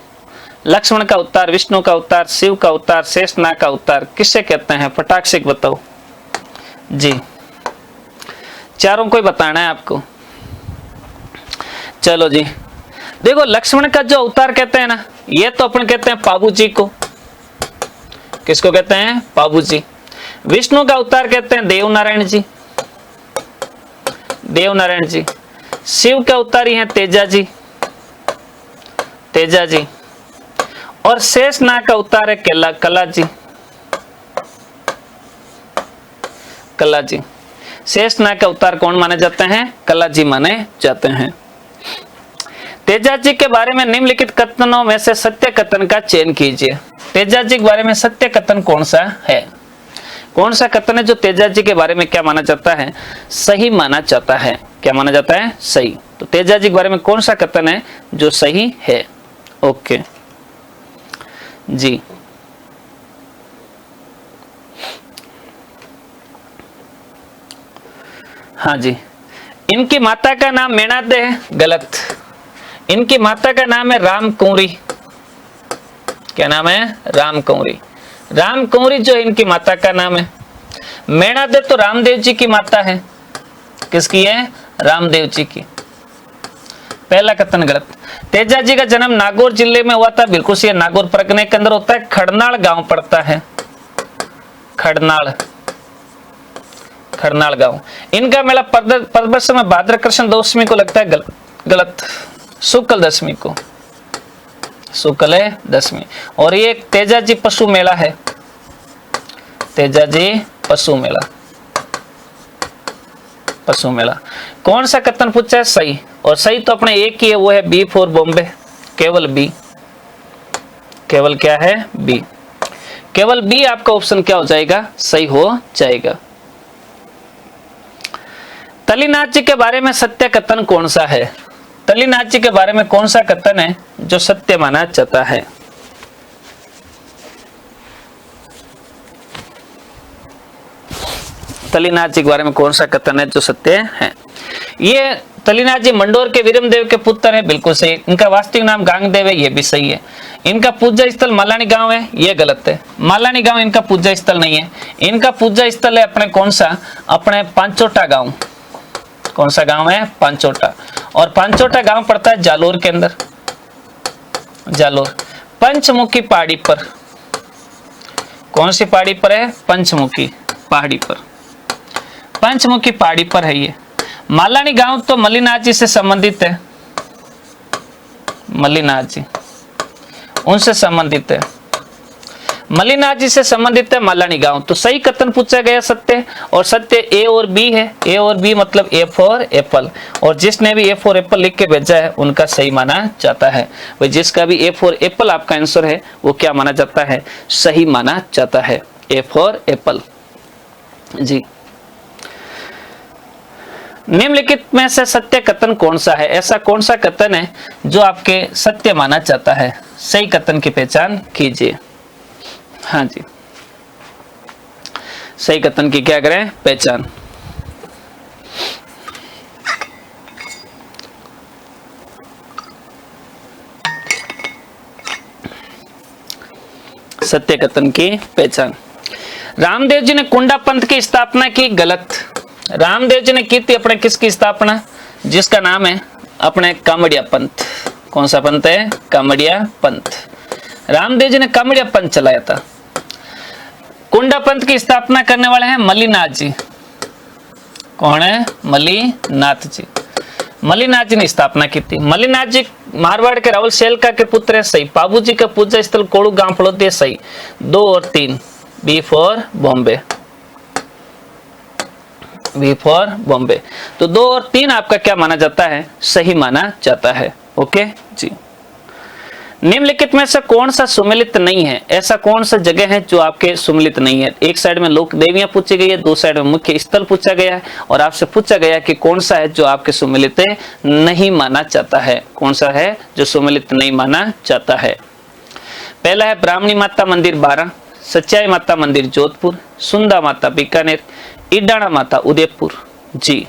[SPEAKER 1] लक्ष्मण का अवतार, विष्णु का अवतार, शिव का अवतार, शेषनाग का अवतार किससे कहते हैं? फटाक से बताओ जी। चारों को ही बताना है आपको। चलो जी, देखो, लक्ष्मण का जो अवतार कहते हैं ना, ये तो अपन कहते हैं पाबू जी को। किसको कहते हैं? पाबू जी। विष्णु का अवतार कहते हैं देवनारायण जी, देवनारायण जी। शिव के अवतारी हैं तेजा जी, तेजा जी। और शेषनाग का अवतार है कला जी, कला जी। शेषनाग का अवतार कौन माने जाते हैं? कला जी माने जाते हैं। तेजा जी के बारे में निम्नलिखित कथनों में से सत्य कथन का चयन कीजिए। तेजा जी के बारे में सत्य कथन कौन सा है? कौन सा कथन है जो तेजा जी के बारे में क्या माना जाता है? सही माना जाता है। क्या माना जाता है? सही। तो तेजा जी के बारे में कौन सा कथन है जो सही है? ओके जी। हाँ जी, इनकी माता का नाम मेणादे है, गलत। इनकी माता का नाम है राम कुंवरी। क्या नाम है? राम कुंवरी। राम कुंवरी जो इनकी माता का नाम है। मेणादे तो रामदेव जी की माता है। किसकी है? रामदेव जी की। पहला कथन गलत। तेजा जी का जन्म नागौर जिले में हुआ था, बिल्कुल सही है। नागौर परगने के अंदर होता है। खड़नाल गांव पड़ता है, खड़नाल, खड़नाल गांव। इनका मेला प्रदर्शन में भाद्र कृष्ण दशमी को लगता है, गलत। शुक्ल दशमी को, शुक्ल दशमी। और ये तेजाजी पशु मेला है, तेजाजी पशु मेला, पशु मेला। कौन सा कथन पूछा है? सही। और सही तो अपने एक ही है, वो है बी फॉर बॉम्बे, केवल बी, केवल क्या है? बी, केवल बी आपका ऑप्शन क्या हो जाएगा? सही हो जाएगा। तलीनाथ जी के बारे में सत्य कथन कौन सा है? तलीनाथ जी के बारे में कौन सा कथन है जो सत्य माना जाता है? तलीनाथ जी के बारे में कौन सा कथन है जो सत्य है? ये तलीनाथ जी मंडोर के वीरमदेव के पुत्र हैं, बिल्कुल सही। इनका वास्तविक नाम गांगदेव है, ये भी सही है। इनका पूजा स्थल मालानी गांव है, ये गलत है। मालानी गांव इनका पूजा स्थल नहीं है। इनका पूजा स्थल है अपने कौन सा? अपने पांचोटा गांव। कौन सा गांव है? पांचोटा। और पांचोटा गांव पड़ता है जालोर के अंदर, जालोर। पंचमुखी पहाड़ी पर, कौन सी पहाड़ी पर है? पंचमुखी पहाड़ी पर, पंचमुखी पहाड़ी पर है ये। मालानी गांव तो मल्लीनाथ जी से संबंधित है, मल्लीनाथ जी उनसे संबंधित है, मल्लीनाथ जी से संबंधित है मालानी गांव। तो सही कथन पूछा गया सत्य, और सत्य ए और बी है। ए और बी मतलब ए फॉर एप्पल, और जिसने भी ए फॉर एप्पल लिख के भेजा है उनका सही माना जाता है। भाई जिसका भी ए फॉर एप्पल आपका आंसर है वो क्या माना जाता है? सही माना जाता है, ए फॉर एप्पल जी। निम्नलिखित में से सत्य कथन कौन सा है? ऐसा कौन सा कथन है जो आपके सत्य माना जाता है? सही कथन की पहचान कीजिए। हाँ जी, सही कथन की क्या करें? पहचान। सत्य कथन की पहचान। रामदेव जी ने कुंडा पंथ की स्थापना की, गलत। रामदेव जी ने की थी अपने किसकी स्थापना? जिसका नाम है अपने कामड़िया पंथ। कौन सा पंथ है? कामड़िया पंथ। रामदेव जी ने कामड़िया पंथ चलाया था। कुंडा पंथ की स्थापना करने वाले हैं मल्लीनाथ जी। कौन है? मल्लीनाथ जी। मल्लीनाथ जी ने स्थापना की थी। मल्लीनाथ जी मारवाड़ के रावल शेलका के पुत्र है, सही। बाबू जी का पूजा स्थल कोड़ू गांव फलोदी है, सही। 2 और 3, B for Bombay, B for Bombay. तो 2 और 3 आपका क्या माना जाता है? सही माना जाता है। ओके जी। निम्नलिखित में से कौन सा सुमेलित नहीं है? ऐसा कौन सा जगह है जो आपके सुमेलित नहीं है? एक साइड में लोक देवियां पूछी गई है, 2 साइड में मुख्य स्थल पूछा गया है, और आपसे पूछा गया कि कौन सा है जो आपके सुमेलित नहीं माना जाता है? कौन सा है जो सुमेलित नहीं माना जाता है? पहला है ब्राह्मणी माता मंदिर 12, सच्चाई माता मंदिर जोधपुर, सुंदा माता बीकानेर, इडाणा माता उदयपुर जी।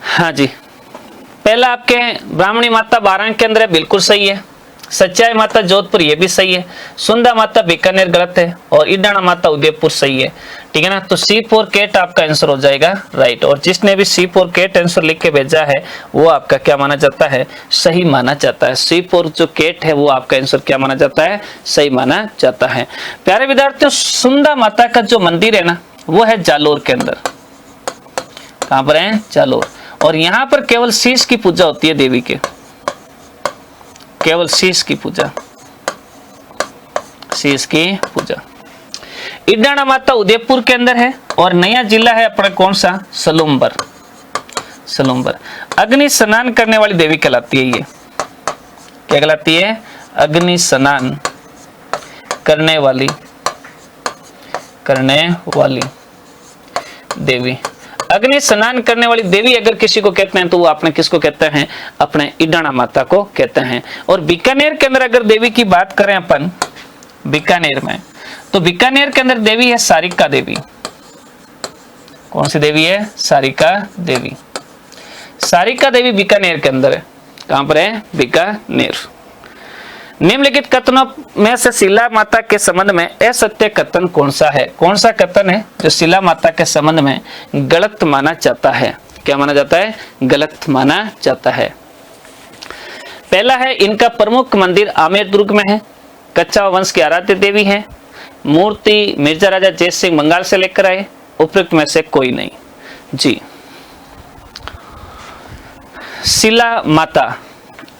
[SPEAKER 1] हाँ जी, पहला आपके ब्राह्मणी माता 12 के अंदर है, बिल्कुल सही है। सच्चाई माता जोधपुर, ये भी सही है। सुंदा माता बीकानेर गलत है, और इडाणा माता उदयपुर सही है। ठीक है ना? तो C4 केट आपका आंसर हो जाएगा राइट। और जिसने भी C4 केट आंसर लिख के भेजा है वो आपका क्या माना जाता है? सही माना जाता है। C4 जो केट है वो आपका आंसर क्या माना जाता है? सही माना जाता है। प्यारे विद्यार्थियों, सुंदा माता का जो मंदिर है ना वो है जालोर के अंदर। कहां पर है? जालोर। और यहां पर केवल शीश की पूजा होती है देवी के, केवल शीश की पूजा, शीश की पूजा। इडाणा माता उदयपुर के अंदर है, और नया जिला है अपना कौन सा? सलूम्बर, सलूम्बर। अग्नि स्नान करने वाली देवी कहलाती है ये। क्या कहलाती है? अग्नि स्नान करने वाली, करने वाली देवी। अग्नि स्नान करने वाली देवी अगर किसी को कहते हैं तो वो आपने किसको कहते हैं? अपने इडाणा माता को कहते हैं। और बीकानेर के अंदर अगर देवी की बात करें अपन, बीकानेर में, तो बीकानेर के अंदर देवी है सारिका देवी। कौन सी देवी है? सारिका देवी। सारिका देवी बीकानेर के अंदर है। कहां पर है? बीकानेर। निम्नलिखित कथनों में से शिला माता के संबंध में असत्य कथन कौन सा है? कौन सा कथन है जो शिला माता के संबंध में गलत माना जाता है? क्या माना जाता है? गलत माना जाता है। पहला है इनका प्रमुख मंदिर आमेर दुर्ग में है, कच्छा वंश की आराध्य देवी है, मूर्ति मिर्जा राजा जय सिंह बंगाल से लेकर आए, उपयुक्त में से कोई नहीं जी। शिला माता,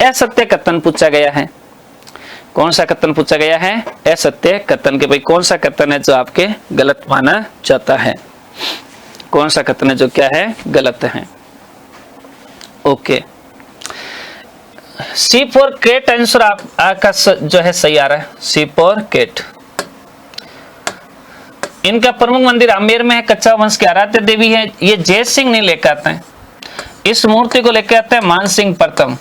[SPEAKER 1] असत्य कथन पूछा गया है। कौन सा कथन पूछा गया है? असत्य कथन के भाई कौन सा कथन है जो आपके गलत माना जाता है? कौन सा कथन है जो क्या है? गलत है। Okay, C for cat answer आपका जो है सही आ रहा है, सी फॉर केट। इनका प्रमुख मंदिर आमेर में है, कच्छा वंश के आराध्य देवी है। ये जय सिंह नहीं लेकर आते हैं, इस मूर्ति को लेकर आते हैं मान सिंह प्रथम।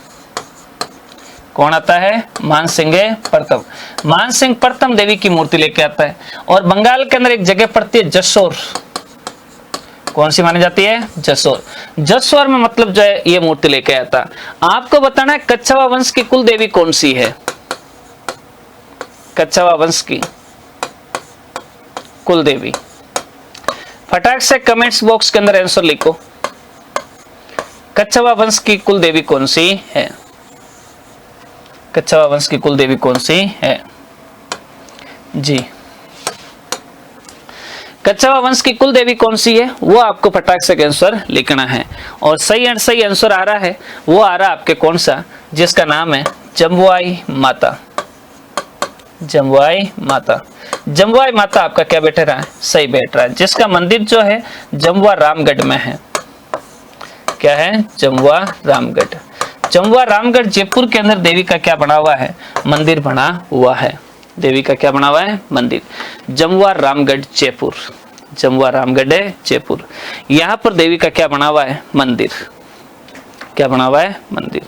[SPEAKER 1] कौन आता है? मान सिंह प्रथम। मान सिंह प्रथम देवी की मूर्ति लेके आता है। और बंगाल के अंदर एक जगह पड़ती है जसोर, कौन सी मानी जाती है? जसोर। जसोर में मतलब जो है ये मूर्ति लेके आता। आपको बताना है कच्छवा वंश की कुल देवी कौन सी है? कच्छवा वंश की कुल देवी, फटाक से कमेंट्स बॉक्स के अंदर आंसर लिखो। कच्छवा वंश की कुल देवी कौन सी है? कच्छवा वंश की कुल देवी कौन सी है? जी, कच्छवा वंश की कुल देवी कौन सी है वो आपको फटाक से आंसर लिखना है। और सही आंसर आ रहा है, वो आ रहा है आपके कौन सा, जिसका नाम है जम्बुआई माता। जम्बुआई माता, जम्बुआई माता आपका क्या बैठ रहा है? सही बैठ रहा है, जिसका मंदिर जो है जम्बुआ रामगढ़ में है। क्या है? जम्बुआ रामगढ़। जम्बुआ रामगढ़ जयपुर के अंदर देवी का क्या बना हुआ है? मंदिर बना हुआ है। देवी का क्या बना हुआ है? मंदिर। जम्बुआ रामगढ़ जयपुर, जम्बुआ रामगढ़ जयपुर, यहां पर देवी का क्या बना हुआ है? मंदिर। क्या बना हुआ है? मंदिर।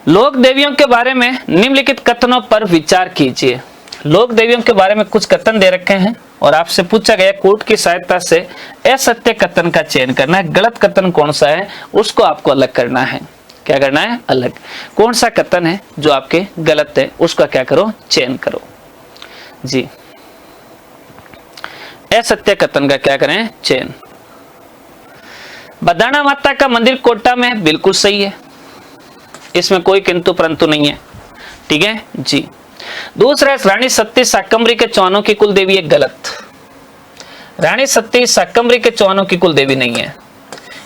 [SPEAKER 1] लोक देवियों के बारे में निम्नलिखित कथनों पर विचार कीजिए। लोक देवियों के बारे में कुछ कथन दे रखे हैं और आपसे पूछा गया कोर्ट की सहायता से असत्य कथन का चयन करना है। गलत कथन कौन सा है उसको आपको अलग करना है। क्या करना है? अलग। कौन सा कथन है जो आपके गलत है उसका क्या करो? चयन करो। जी, असत्य कथन का क्या करें? चयन। बदाना माता का मंदिर कोटा में, बिल्कुल सही है, इसमें कोई किंतु परंतु नहीं है। ठीक है जी। दूसरा, रानी सती शाकंभरी के चौहानों की कुल देवी है, गलत। रानी सती शाकंभरी के चौहानों की कुल देवी नहीं है,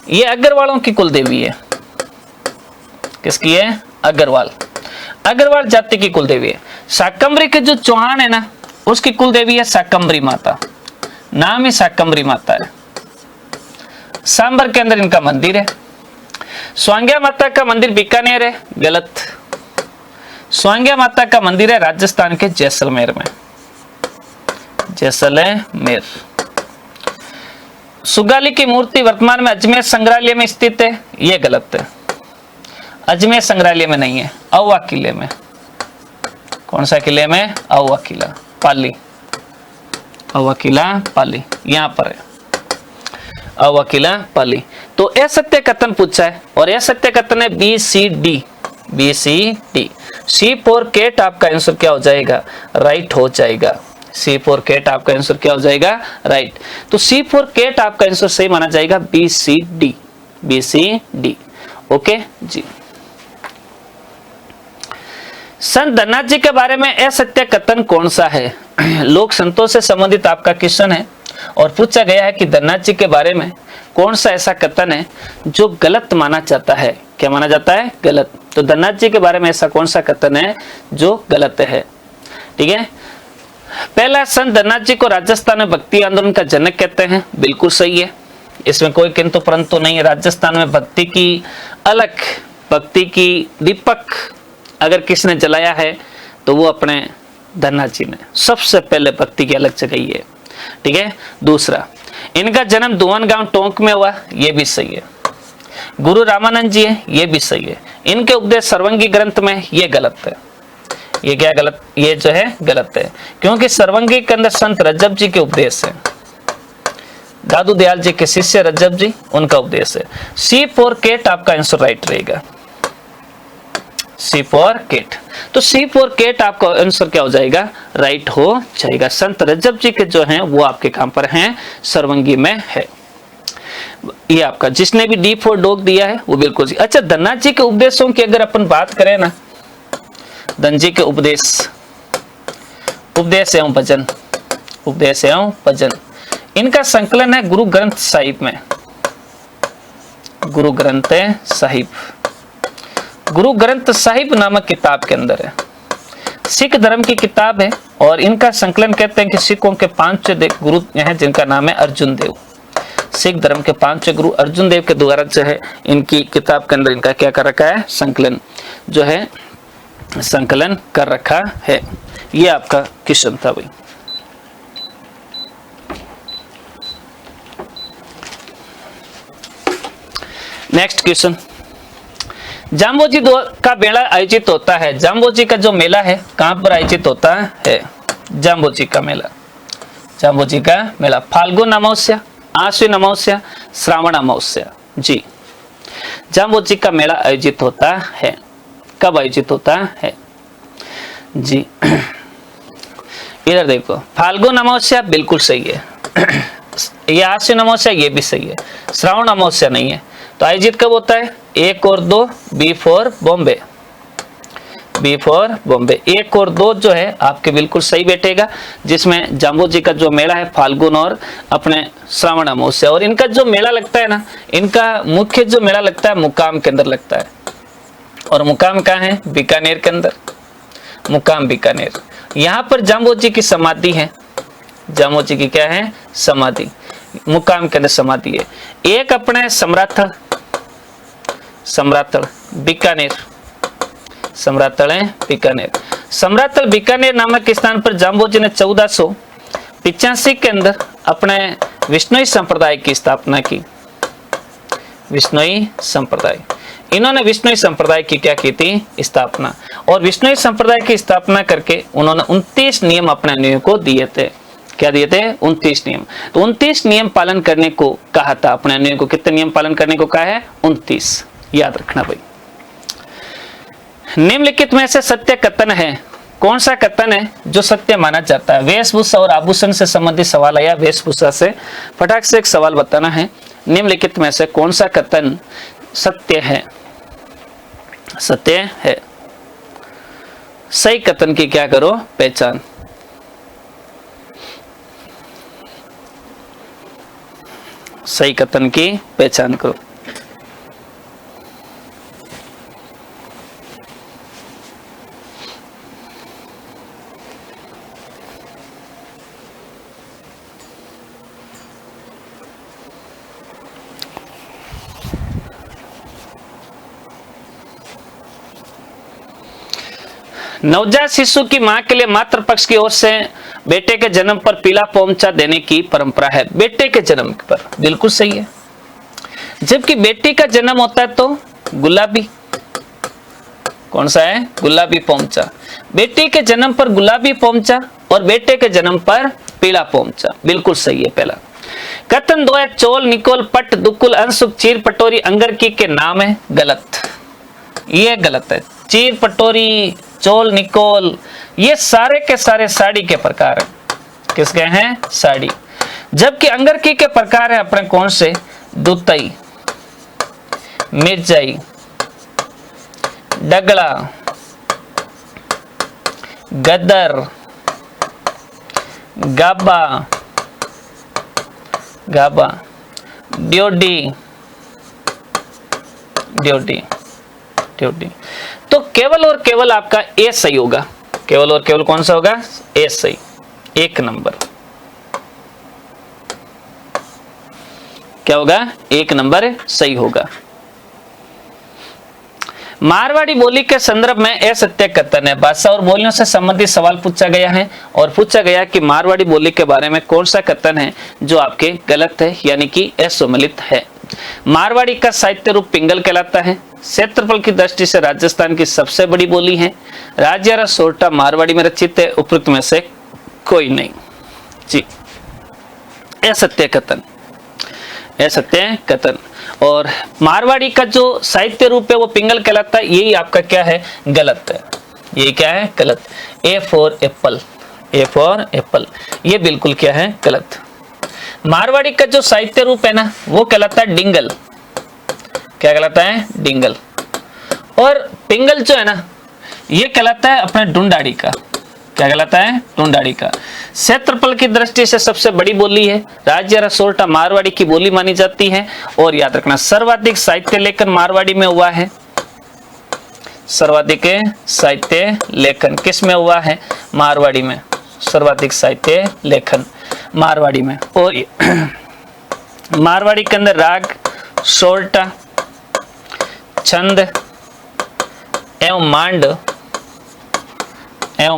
[SPEAKER 1] ये अग्रवालों की कुल देवी है। किसकी है? अग्रवाल। अग्रवाल जाति की कुल देवी है। शाकंभरी के जो चौहान है ना, उसकी कुल देवी है शाकंभरी माता, नाम ही शाकंभरी माता है। सांबर के अंदर इनका मंदिर है। स्वांग्या माता का मंदिर बीकानेर है, गलत। स्वांग्या माता का मंदिर है राजस्थान के जैसलमेर में, जैसलमेर। सुगाली की मूर्ति वर्तमान में अजमेर संग्रहालय में स्थित है, यह गलत है। अजमेर संग्रहालय में नहीं है, औवा किले में। कौन सा किले में? औवा किला पाली, औवा किला पाली, यहां पर है औवा किला पाली। तो असत्य कथन पूछा है और असत्य कथन है B C D, B C D. C for cat आपका आंसर क्या हो जाएगा? राइट हो जाएगा। सी फॉर केट आपका आंसर क्या हो जाएगा? राइट। तो सी फॉर केट आपका आंसर सही माना जाएगा B C D, B C D. Okay जी। संत धन्नाथ जी के बारे में असत्य कथन कौन सा है? लोक संतों से संबंधित आपका क्वेश्चन है और पूछा गया है कि धन्नाथ जी के बारे में कौन सा ऐसा कथन है जो गलत माना जाता है? क्या माना जाता है? गलत। तो धन्नाथ जी के बारे में ऐसा कौन सा कथन है जो गलत है? ठीक है। पहला, संत धन्नाथ जी को राजस्थान में भक्ति आंदोलन का जनक कहते हैं, बिल्कुल सही है, इसमें कोई किंतु परंतु नहीं है। राजस्थान में भक्ति की अलग, भक्ति की दीपक अगर किसने जलाया है तो वो अपने धन्नाथ जी ने सबसे पहले भक्ति की अलग जगाई है। ठीक है। दूसरा, इनका जन्म दुवन गांव टोंक में हुआ, ये भी सही है। गुरु रामानंद जी है, ये भी सही है। इनके उपदेश सर्वंगी ग्रंथ में, ये गलत है। ये क्या गलत? ये जो है गलत है, क्योंकि सर्वंगी के अंदर संत रज्जब जी के उपदेश है, दादू दयाल जी के शिष्य रज्जब जी, उनका उपदेश है। सी फॉर केट आपका आंसर राइट रहेगा, सी फॉर केट। तो सी फॉर केट आपका आंसर क्या हो जाएगा? राइट हो जाएगा। संत रज्जब जी के जो हैं वो आपके काम पर हैं, सर्वंगी में है। ये आपका जिसने भी डी फॉर डॉग दिया है वो बिल्कुल जी। अच्छा, धन्नाथ जी के उपदेशों की अगर अपन बात करें ना, धन जी के उपदेश, उपदेश एवं भजन, उपदेश एवं भजन, इनका संकलन है गुरु ग्रंथ साहिब में, गुरु ग्रंथ साहिब। गुरु ग्रंथ साहिब नामक किताब के अंदर है, सिख धर्म की किताब है और इनका संकलन कहते हैं कि सिखों के 5 गुरु हैं जिनका नाम है अर्जुन देव। सिख धर्म के 5 गुरु अर्जुन देव के द्वारा जो है इनकी किताब के अंदर इनका क्या कर रखा है, संकलन जो है संकलन कर रखा है। ये आपका क्वेश्चन था भाई। नेक्स्ट क्वेश्चन, जाम्बोजी का मेला आयोजित होता है। जाम्बोजी का जो मेला है कहां पर आयोजित होता है? जाम्बोजी का मेला, जाम्बोजी का मेला फाल्गुन अमावस्या, आश्विन अमावस्या, श्रावण अमावस्या। जी, जाम्बोजी का मेला आयोजित होता है। कब आयोजित होता है? जी इधर देखो, फाल्गुन अमावस्या बिल्कुल सही है, ये आश्विन अमावस्या ये भी सही है, श्रावण अमावस्या नहीं है। तो आयोजित कब होता है? 1 और 2, B for Bombay, B for Bombay. 1 और 2 जो है आपके बिल्कुल सही बैठेगा, जिसमें जाम्बोजी का जो मेला है फाल्गुन और अपने श्रावण अमावस्या। और इनका जो मेला लगता है ना, इनका मुख्य जो मेला लगता है मुकाम के अंदर लगता है, और मुकाम कहाँ है? बीकानेर के अंदर, मुकाम बीकानेर। यहाँ पर जाम्बोजी की समाधि है, जाम्बोजी की क्या है? समाधि, मुकाम के अंदर समाधि है। एक अपने सम्राथल, सम्राथल बीकानेर, सम्राथल है बीकानेर। सम्राथल बीकानेर नामक स्थान पर जाम्बोजी ने 1485 के अंदर अपने विष्णुई संप्रदाय की स्थापना की। विष्णुई संप्रदाय, इन्होंने विष्णुई संप्रदाय की क्या की थी? स्थापना। और विष्णुई संप्रदाय की स्थापना करके उन्होंने 29 नियम अपने अनुयायियों को दिए थे। क्या दिए थे? 29 नियम। तो 29 नियम पालन करने को कहा था अपने अनुयायियों को। कितने नियम पालन करने को कहा है? 29। याद रखना भाई। निम्नलिखित में से सत्य कथन है। कौन सा कथन है जो सत्य माना जाता है? वेशभूषा और आभूषण से संबंधित सवाल है, या वेशभूषा से फटाक से एक सवाल बताना है। निम्नलिखित में से कौन सा कथन सत्य है? सत्य है। सही कथन की क्या करो? पहचान। सही कथन की पहचान करो। नवजात शिशु की मां के लिए मातृ पक्ष की ओर से बेटे के जन्म पर पीला पोमचा देने की परंपरा है। बेटे के जन्म पर बिल्कुल सही है। जबकि बेटी का जन्म होता है तो गुलाबी, कौन सा है? गुलाबी पोमचा। बेटी के जन्म पर गुलाबी पोमचा और बेटे के जन्म पर पीला पोमचा, बिल्कुल सही है पहला। कथन 2 है, चोल, निकोल, पट, दुकुल, अंशुक, चीर, पटोरी, अंगरकी के नाम है। गलत, ये गलत है। चीर, पटोरी, चोल, निकोल ये सारे के सारे साड़ी के प्रकार हैं। किसके हैं? साड़ी। जबकि अंगरकी के प्रकार है अपने कौन से? दुतई, मिर्जाई, डगड़ा, गदर, गाबा, गाबा, ड्योडी, ड्योडी, ड्योडी। तो केवल और केवल आपका ए सही होगा। केवल और केवल कौन सा होगा? ए सही, 1 नंबर। क्या होगा? 1 नंबर सही होगा। मारवाड़ी बोली के संदर्भ में असत्य कथन है। भाषा और बोलियों से संबंधित सवाल पूछा गया है और पूछा गया कि मारवाड़ी बोली के बारे में कौन सा कथन है जो आपके गलत है, यानी कि असम्मिलित है। मारवाड़ी का साहित्य रूप पिंगल कहलाता है। क्षेत्रफल की दृष्टि से राजस्थान की सबसे बड़ी बोली है। राज्य सोरठा मारवाड़ी में रचित है, उपयुक्त में से कोई नहीं। जी, असत्य कथन, असत्य कथन। और मारवाड़ी का जो साहित्य रूप है वो पिंगल कहलाता है, यही आपका क्या है? गलत है। ये क्या है? गलत। ए for apple, A for Apple, ये बिल्कुल क्या है? गलत। मारवाड़ी का जो साहित्य रूप है ना वो कहलाता है डिंगल। क्या कहलाता है? डिंगल। और पिंगल जो है ना ये कहलाता है अपने ढूंढाड़ी का। क्या कहलाता है? ढूंढाड़ी का। क्षेत्रफल की दृष्टि से सबसे बड़ी बोली है। राज्य रसोल्टा मारवाड़ी की बोली मानी जाती है। और याद रखना सर्वाधिक साहित्य लेखन मारवाड़ी में हुआ है। सर्वाधिक साहित्य लेखन किस में हुआ है? मारवाड़ी में। सर्वाधिक साहित्य लेखन मारवाड़ी में। और मारवाड़ी के अंदर राग, सोल्टा, छंद एवं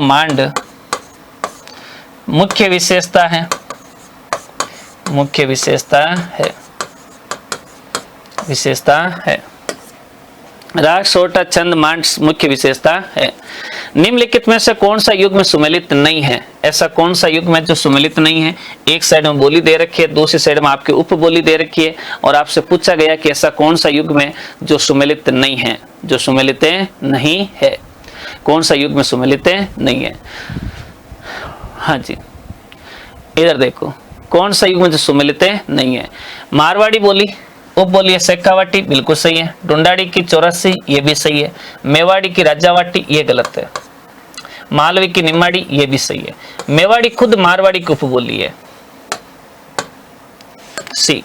[SPEAKER 1] मांड मुख्य विशेषता है। मुख्य विशेषता है। राग, सोल्टा, छंद, मांड मुख्य विशेषता है। निम्नलिखित में से कौन सा युग में सुमेलित नहीं है? ऐसा कौन सा युग में जो सुमेलित नहीं है? एक साइड में बोली दे रखी है, दूसरी साइड में आपकी उपबोली दे रखी है, और आपसे पूछा गया कि ऐसा कौन सा युग में जो सुमेलित नहीं है? जो सुमेलित नहीं है, कौन सा युग में सुमेलित नहीं है? हाँ जी, इधर देखो, कौन सा युग में जो सुमेलित नहीं है? मारवाड़ी बोली, उपबोली है शेखावाटी, बिल्कुल सही है। ढूंढाड़ी की 84, ये भी सही है। मेवाड़ी की राजावाटी, ये गलत है। मालवी की निम्माड़ी, ये भी सही है। मेवाड़ी खुद मारवाड़ी की उपबोली है। सी,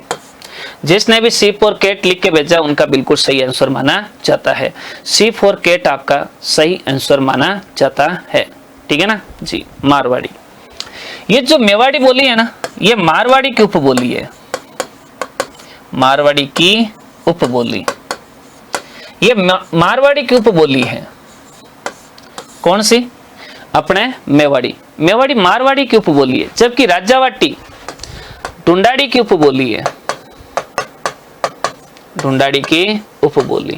[SPEAKER 1] जिसने भी सी फॉर कैट लिख के भेजा उनका बिल्कुल सही आंसर माना जाता है। सी फॉर कैट आपका सही आंसर माना जाता है, ठीक है ना जी। मारवाड़ी, ये जो मेवाड़ी बोली है ना, ये मारवाड़ी की उपबोली है। मारवाड़ी की उपबोली, ये मारवाड़ी की उपबोली है। कौन सी? अपने मेवाड़ी। मेवाड़ी मारवाड़ी की उपबोली है, जबकि राजावाटी ढूंढाड़ी की उपबोली है। ढूंढाड़ी की उपबोली,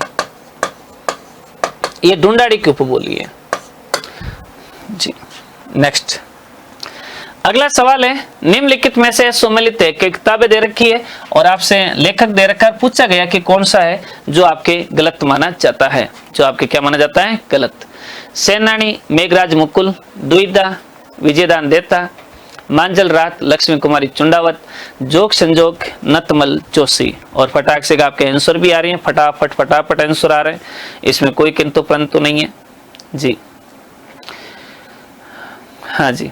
[SPEAKER 1] ये ढूंढाड़ी की उपबोली है जी। नेक्स्ट, अगला सवाल है, निम्नलिखित में से सुमेलित है कि किताबें दे रखी है और आपसे लेखक दे रखा, पूछा गया कि कौन सा है जो आपके गलत माना जाता है? जो आपके क्या माना जाता है? गलत। सेनानी, मेघराज मुकुल, द्विधा, विजयदान देता, मांजल रात, लक्ष्मी कुमारी चुंडावत, जोग संजोग, नतमल जोशी। और फटाक से आपके आंसर भी आ रही है, फटाफट आंसर आ रहे हैं, इसमें कोई किंतु परंतु नहीं है जी। हाँ जी,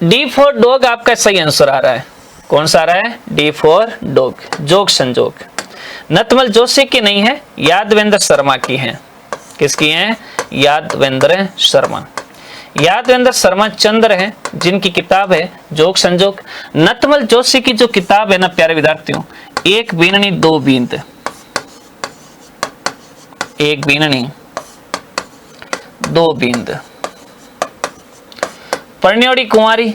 [SPEAKER 1] डी फॉर डॉग आपका सही आंसर आ रहा है। कौन सा आ रहा है? डी फॉर डॉग, जोग संजोग। नतमल जोशी की नहीं है, यादवेंद्र शर्मा की है। किसकी है? यादवेंद्र शर्मा। यादवेंद्र शर्मा चंद्र है, जिनकी किताब है जोग संजोग। नतमल जोशी की जो किताब है ना प्यारे विद्यार्थियों, एक बीननी दो बींद, एक बीननी दो बींद। परन्योड़ी कुंवारी,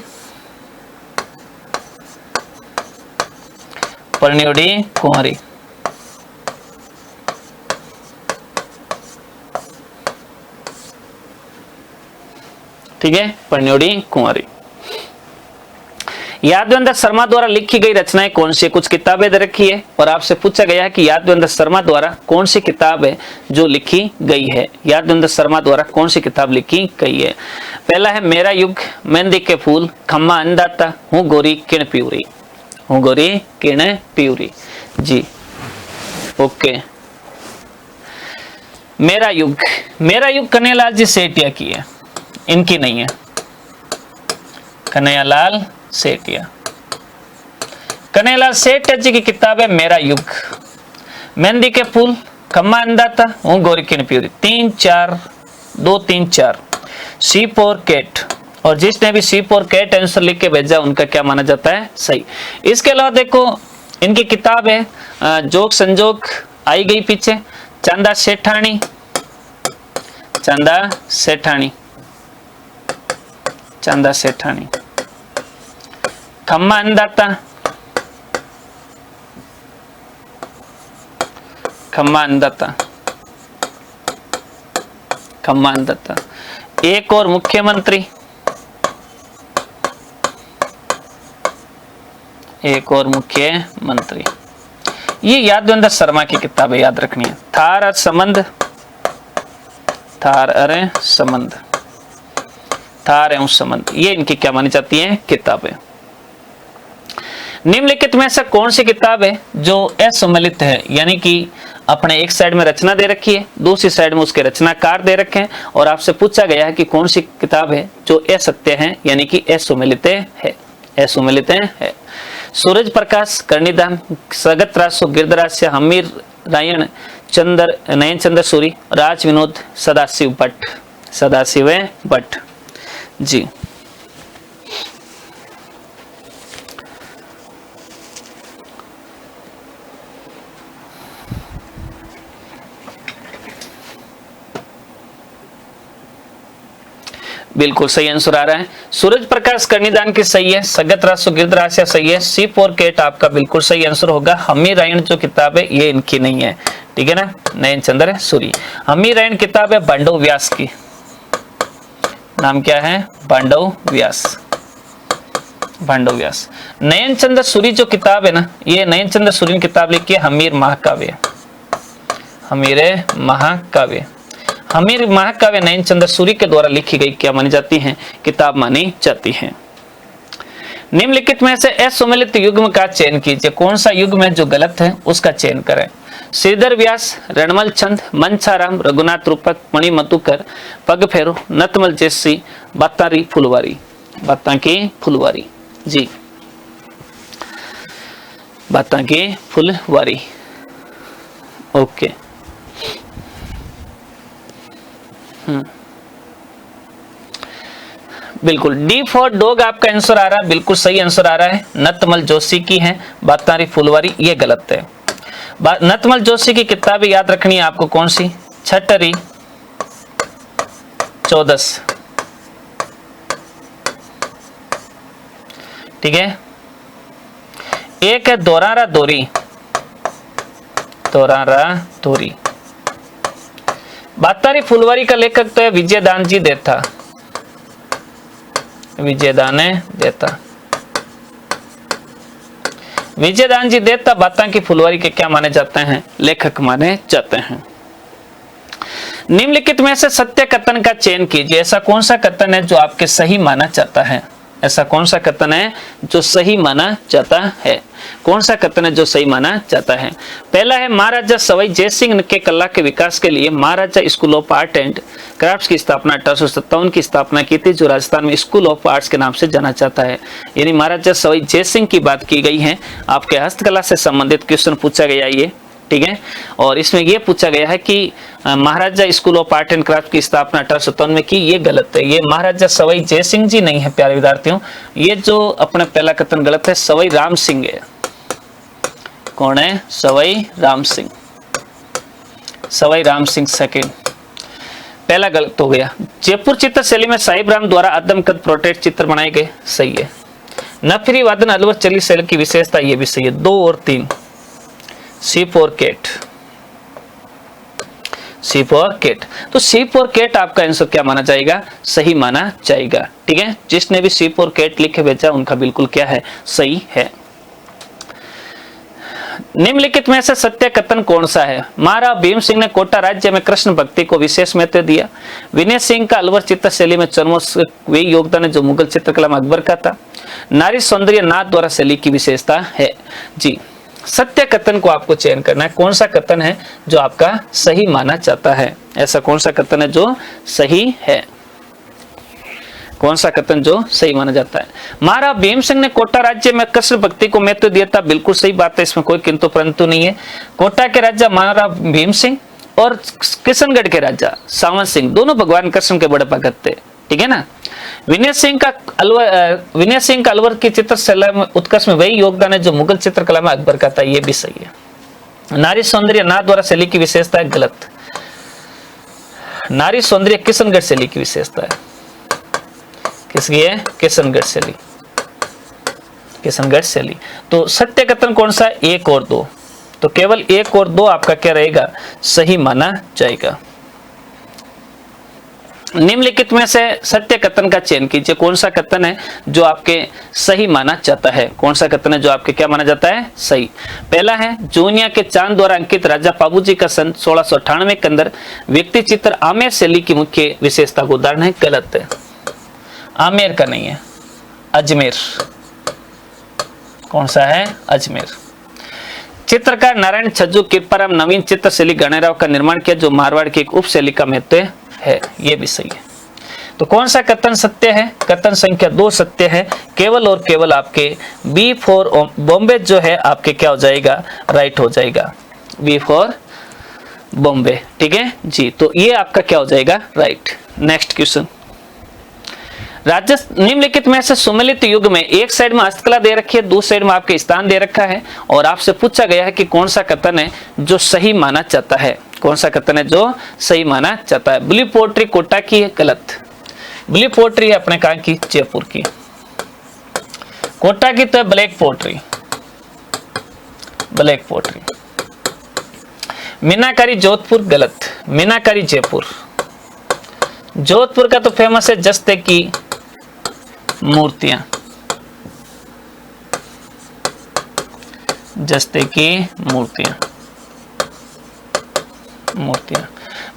[SPEAKER 1] परन्योड़ी कुंवारी, ठीक है, परन्योड़ी कुंवारी। यादवेंद्र शर्मा द्वारा लिखी गई रचनाएं कौन सी? कुछ किताबें दे रखी है और आपसे पूछा गया है कि यादवेंद्र शर्मा द्वारा कौन सी किताब है जो लिखी गई है? यादवेंद्र शर्मा द्वारा कौन सी किताब लिखी गई है? पहला है मेरा युग, मेहंदी के फूल, खम्मा अन्नदाता, हूँ गोरी किण प्यूरी। हूँ गोरी किण प्यूरी जी, ओके। मेरा युग, मेरा युग कन्हैयालाल जी सेठिया की है, इनकी नहीं है। कन्हैयालाल सेठिया, कन्हैयालाल सेठिया जी की किताब है मेरा युग। मेहंदी के फूल, खम्मा अन्नदाता, हूँ गोरी किण प्यूरी। 3 4 2 3 4, C for cat. और जिसने भी सी फॉर कैट आंसर लिख के भेजा उनका क्या माना जाता है? सही। इसके अलावा देखो इनकी किताब है जोग संजोग, आई गई पीछे, चंदा सेठानी, चंदा सेठानी, चंदा सेठानी, खम्मा अन्नदाता, खम्मा अन्नदाता, खम्मा अन्नदाता। एक और मुख्यमंत्री, एक और मुख्यमंत्री। ये यादवेंद्र शर्मा की किताब है, याद रखनी है। थार और संबंध, थार अरे संबंध, थार एवं संबंध, ये इनकी क्या मानी जाती है? किताबें। निम्नलिखित में से कौन सी किताब है जो असम्मिलित है, यानी कि अपने एक साइड में रचना दे रखी है, दूसरी साइड में उसके रचनाकार दे रखे हैं और आपसे पूछा गया है कि कौन सी किताब है जो असत्य है, यानी कि असम्मिलित है, असम्मिलित है। सूरज प्रकाश, कर्णिदान, सगत रासो, गिरधरास्य, हमीर रायण, नयन चंद्र सूरी, राज विनोद, सदाशिव भट्ट जी। बिल्कुल सही आंसर आ रहा है। सूरज प्रकाश कर्णिदान की सही है, सगत रासो गिरधरास्य सही है, C4 आपका बिल्कुल सही आंसर होगा। हमीर रायण जो किताब है ये इनकी नहीं है, ठीक है ना, नयन चंद्र सूरी। हमीर रायण किताब है पांडव व्यास की, नाम क्या है, पांडव व्यास। नयन चंद्र सूरी जो किताब है ना, ये नयन चंद्र सूरी ने किताब लिखी है हमीर महाकाव्य। हमीर महाकाव्य नयन चंद्र सूरी के द्वारा लिखी गई क्या मानी जाती है, किताब मानी जाती है। निम्नलिखित में से असम्मिलित युग्म का चयन कीजिए, कौन सा युग्म है जो गलत है उसका चयन करें। श्रीधर व्यास, रणमल चंद, मंछाराम, रघुनाथ रूपक, मणि मधुकर, पग फेरो, नतमल जैसी, बातारी फुलवारी जी, बाता की फुलवारी। ओके, बिल्कुल डी फॉर डॉग आपका आंसर आ रहा है, बिल्कुल सही आंसर आ रहा है। नतमल जोशी की है बातारी फुलवारी, ये गलत है। नतमल जोशी की किताबें याद रखनी है आपको, कौन सी, छठरी, चौदस, ठीक है। एक है दोरारा दोरी, बातारी फुलवारी का लेखक तो है विजयदान जी देता, विजयदान जी देता बाता की फुलवारी के क्या माने जाते हैं, लेखक माने जाते हैं। निम्नलिखित में से सत्य कथन का चयन कीजिए, ऐसा कौन सा कथन है जो आपके सही माना जाता है, ऐसा कौन सा कथन है जो सही माना जाता है, कौन सा कथन है जो सही माना जाता है। पहला है महाराजा सवाई जयसिंह के कला के विकास के लिए Maharaja school of art and crafts की स्थापना 1857 की स्थापना की थी, जो राजस्थान में स्कूल ऑफ आर्ट्स के नाम से जाना जाता है। यानी महाराजा सवाई जयसिंह की बात की गई है। आपके हस्तकला से संबंधित क्वेश्चन पूछा गया ये, ठीक है। और इसमें यह पूछा गया है कि Maharaja school of art and craft की स्थापना 1857 में की, ये गलत है। ये महाराजा सवाई जयसिंह जी नहीं है प्यारे विद्यार्थियों, ये जो अपना पहला कथन गलत है, सवाई राम सिंह है। कौन है, सवाई राम सिंह सेकंड, पहला गलत हो गया। जयपुर चित्र शैली में साहिब राम द्वारा अदमकद पोर्ट्रेट चित्र बनाए गए, सही है। नफरी वादन अलवर चली शैली की विशेषता, ये भी सही है। 2 और 3, C4 तो C4 आपका आंसर क्या माना जाएगा, सही माना जाएगा, ठीक है। जिसने भी C4 लिखे भेजा उनका बिल्कुल क्या है, सही है। निम्नलिखित में से सत्य कथन कौन सा है। महाराज भीम सिंह ने कोटा राज्य में कृष्ण भक्ति को विशेष महत्व दिया। विनय सिंह का अलवर चित्र शैली में वे योगदान है जो मुगल चित्रकला में अकबर का था। नारी सौंदर्य नाथ द्वारा शैली की विशेषता है जी। सत्य कथन को आपको चयन करना है, कौन सा कथन है जो आपका सही माना जाता है, ऐसा कौन सा कथन है जो सही है, कौन सा कथन जो सही माना जाता है। महाराज भीम सिंह ने कोटा राज्य में कृष्ण भक्ति को महत्व दिया था, बिल्कुल सही बात है, इसमें कोई किंतु परंतु नहीं है। कोटा के राजा महाराज भीम सिंह और किशनगढ़ के राजा सावंत सिंह दोनों भगवान कृष्ण के बड़े भक्त थे, ठीक है ना। विनय सिंह का अलवर की चित्रकला में उत्कर्ष में वही योगदान है जो मुगल चित्रकला में अकबर का था, ये भी सही है। नारी सौंदर्य नाथ द्वारा शैली की विशेषता है, गलत। नारी सौंदर्य किशनगढ़ शैली की विशेषता है, किसकी है, किशनगढ़ शैली। तो सत्य कथन कौन सा, 1 और 2, तो केवल 1 और 2 आपका क्या रहेगा, सही माना जाएगा। निम्नलिखित में से सत्य कथन का चयन कीजिए, कौन सा कथन है जो आपके सही माना जाता है, कौन सा कथन है जो आपके क्या माना जाता है, सही। पहला है जूनिया के चांद द्वारा अंकित राजा पाबूजी का सन 1698 के अंदर व्यक्ति चित्र आमेर शैली की मुख्य विशेषता को उदाहरण है, गलत है। आमेर का नहीं है, कौन सा है? अजमेर। चित्रकार नारायण छज्जू कृपाराम नवीन चित्रशैली गणराव का निर्माण किया जो मारवाड़ की एक उपशैली का महत्व है। ये भी सही है। तो कौन सा कथन सत्य है? कथन संख्या 2 सत्य है। केवल और केवल आपके बी फॉर बॉम्बे जो है आपके क्या हो जाएगा? राइट हो जाएगा। बी फॉर बॉम्बे, ठीक है जी। तो ये आपका क्या हो जाएगा? राइट। नेक्स्ट क्वेश्चन, निम्नलिखित में से सुमेलित युग में एक साइड में हस्तकला दे रखी है, दूसरी साइड में आपके स्थान दे रखा है और आपसे पूछा गया है कि कौन सा कथन है जो सही माना जाता है? कौन सा कथन है जो सही माना जाता है? ब्लू पोट्री कोटा की है, गलत। ब्लू पोट्री है अपने कहा की? जयपुर की। कोटा की तो ब्लैक पोट्री, ब्लैक पोट्री। मीनाकारी जोधपुर, गलत। मीनाकारी जयपुर। जोधपुर का तो फेमस है जस्ते की मूर्तियां, जस्ते की मूर्तियां, मूर्तियां।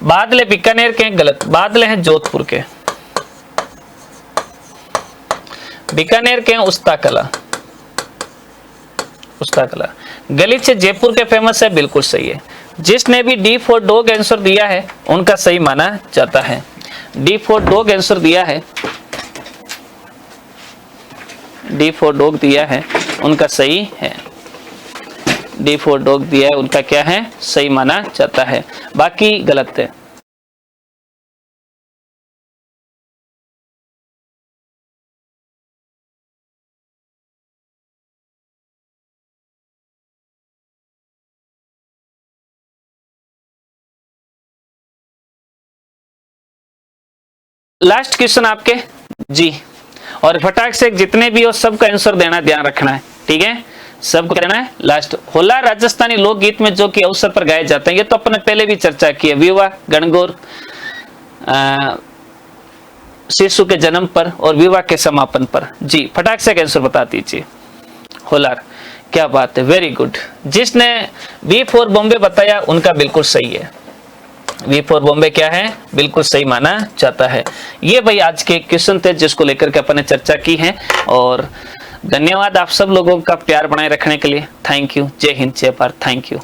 [SPEAKER 1] बादले बीकानेर के, गलत। बादले हैं जोधपुर के। बीकानेर के उस्ता कला, उस्ता कला। गलीचे जयपुर के फेमस है, बिल्कुल सही है। जिसने भी डी फॉर डॉग आंसर दिया है उनका सही माना जाता है। डी फॉर डॉग आंसर दिया है, डी फॉर डॉग दिया है उनका सही है। डी फॉर डॉग दिया है उनका क्या है? सही माना जाता है, बाकी गलत है। लास्ट क्वेश्चन आपके जी, और फटाक से जितने भी हो सबका आंसर देना, ध्यान रखना है, ठीक है? सबको देना है। लास्ट, होला राजस्थानी लोकगीत में जो कि अवसर पर गाए जाते हैं, ये तो अपने पहले भी चर्चा की है। विवाह, गणगौर, शिशु के जन्म पर और विवाह के समापन पर। जी फटाक से आंसर बता दीजिए। होलार, क्या बात है, वेरी गुड। जिसने बी फॉर बॉम्बे बताया उनका बिल्कुल सही है। वी फॉर बॉम्बे क्या है? बिल्कुल सही माना जाता है। ये भाई आज के क्वेश्चन थे जिसको लेकर के अपन ने चर्चा की है। और धन्यवाद आप सब लोगों का प्यार बनाए रखने के लिए। Thank you. जय हिंद, जय भारत। Thank you.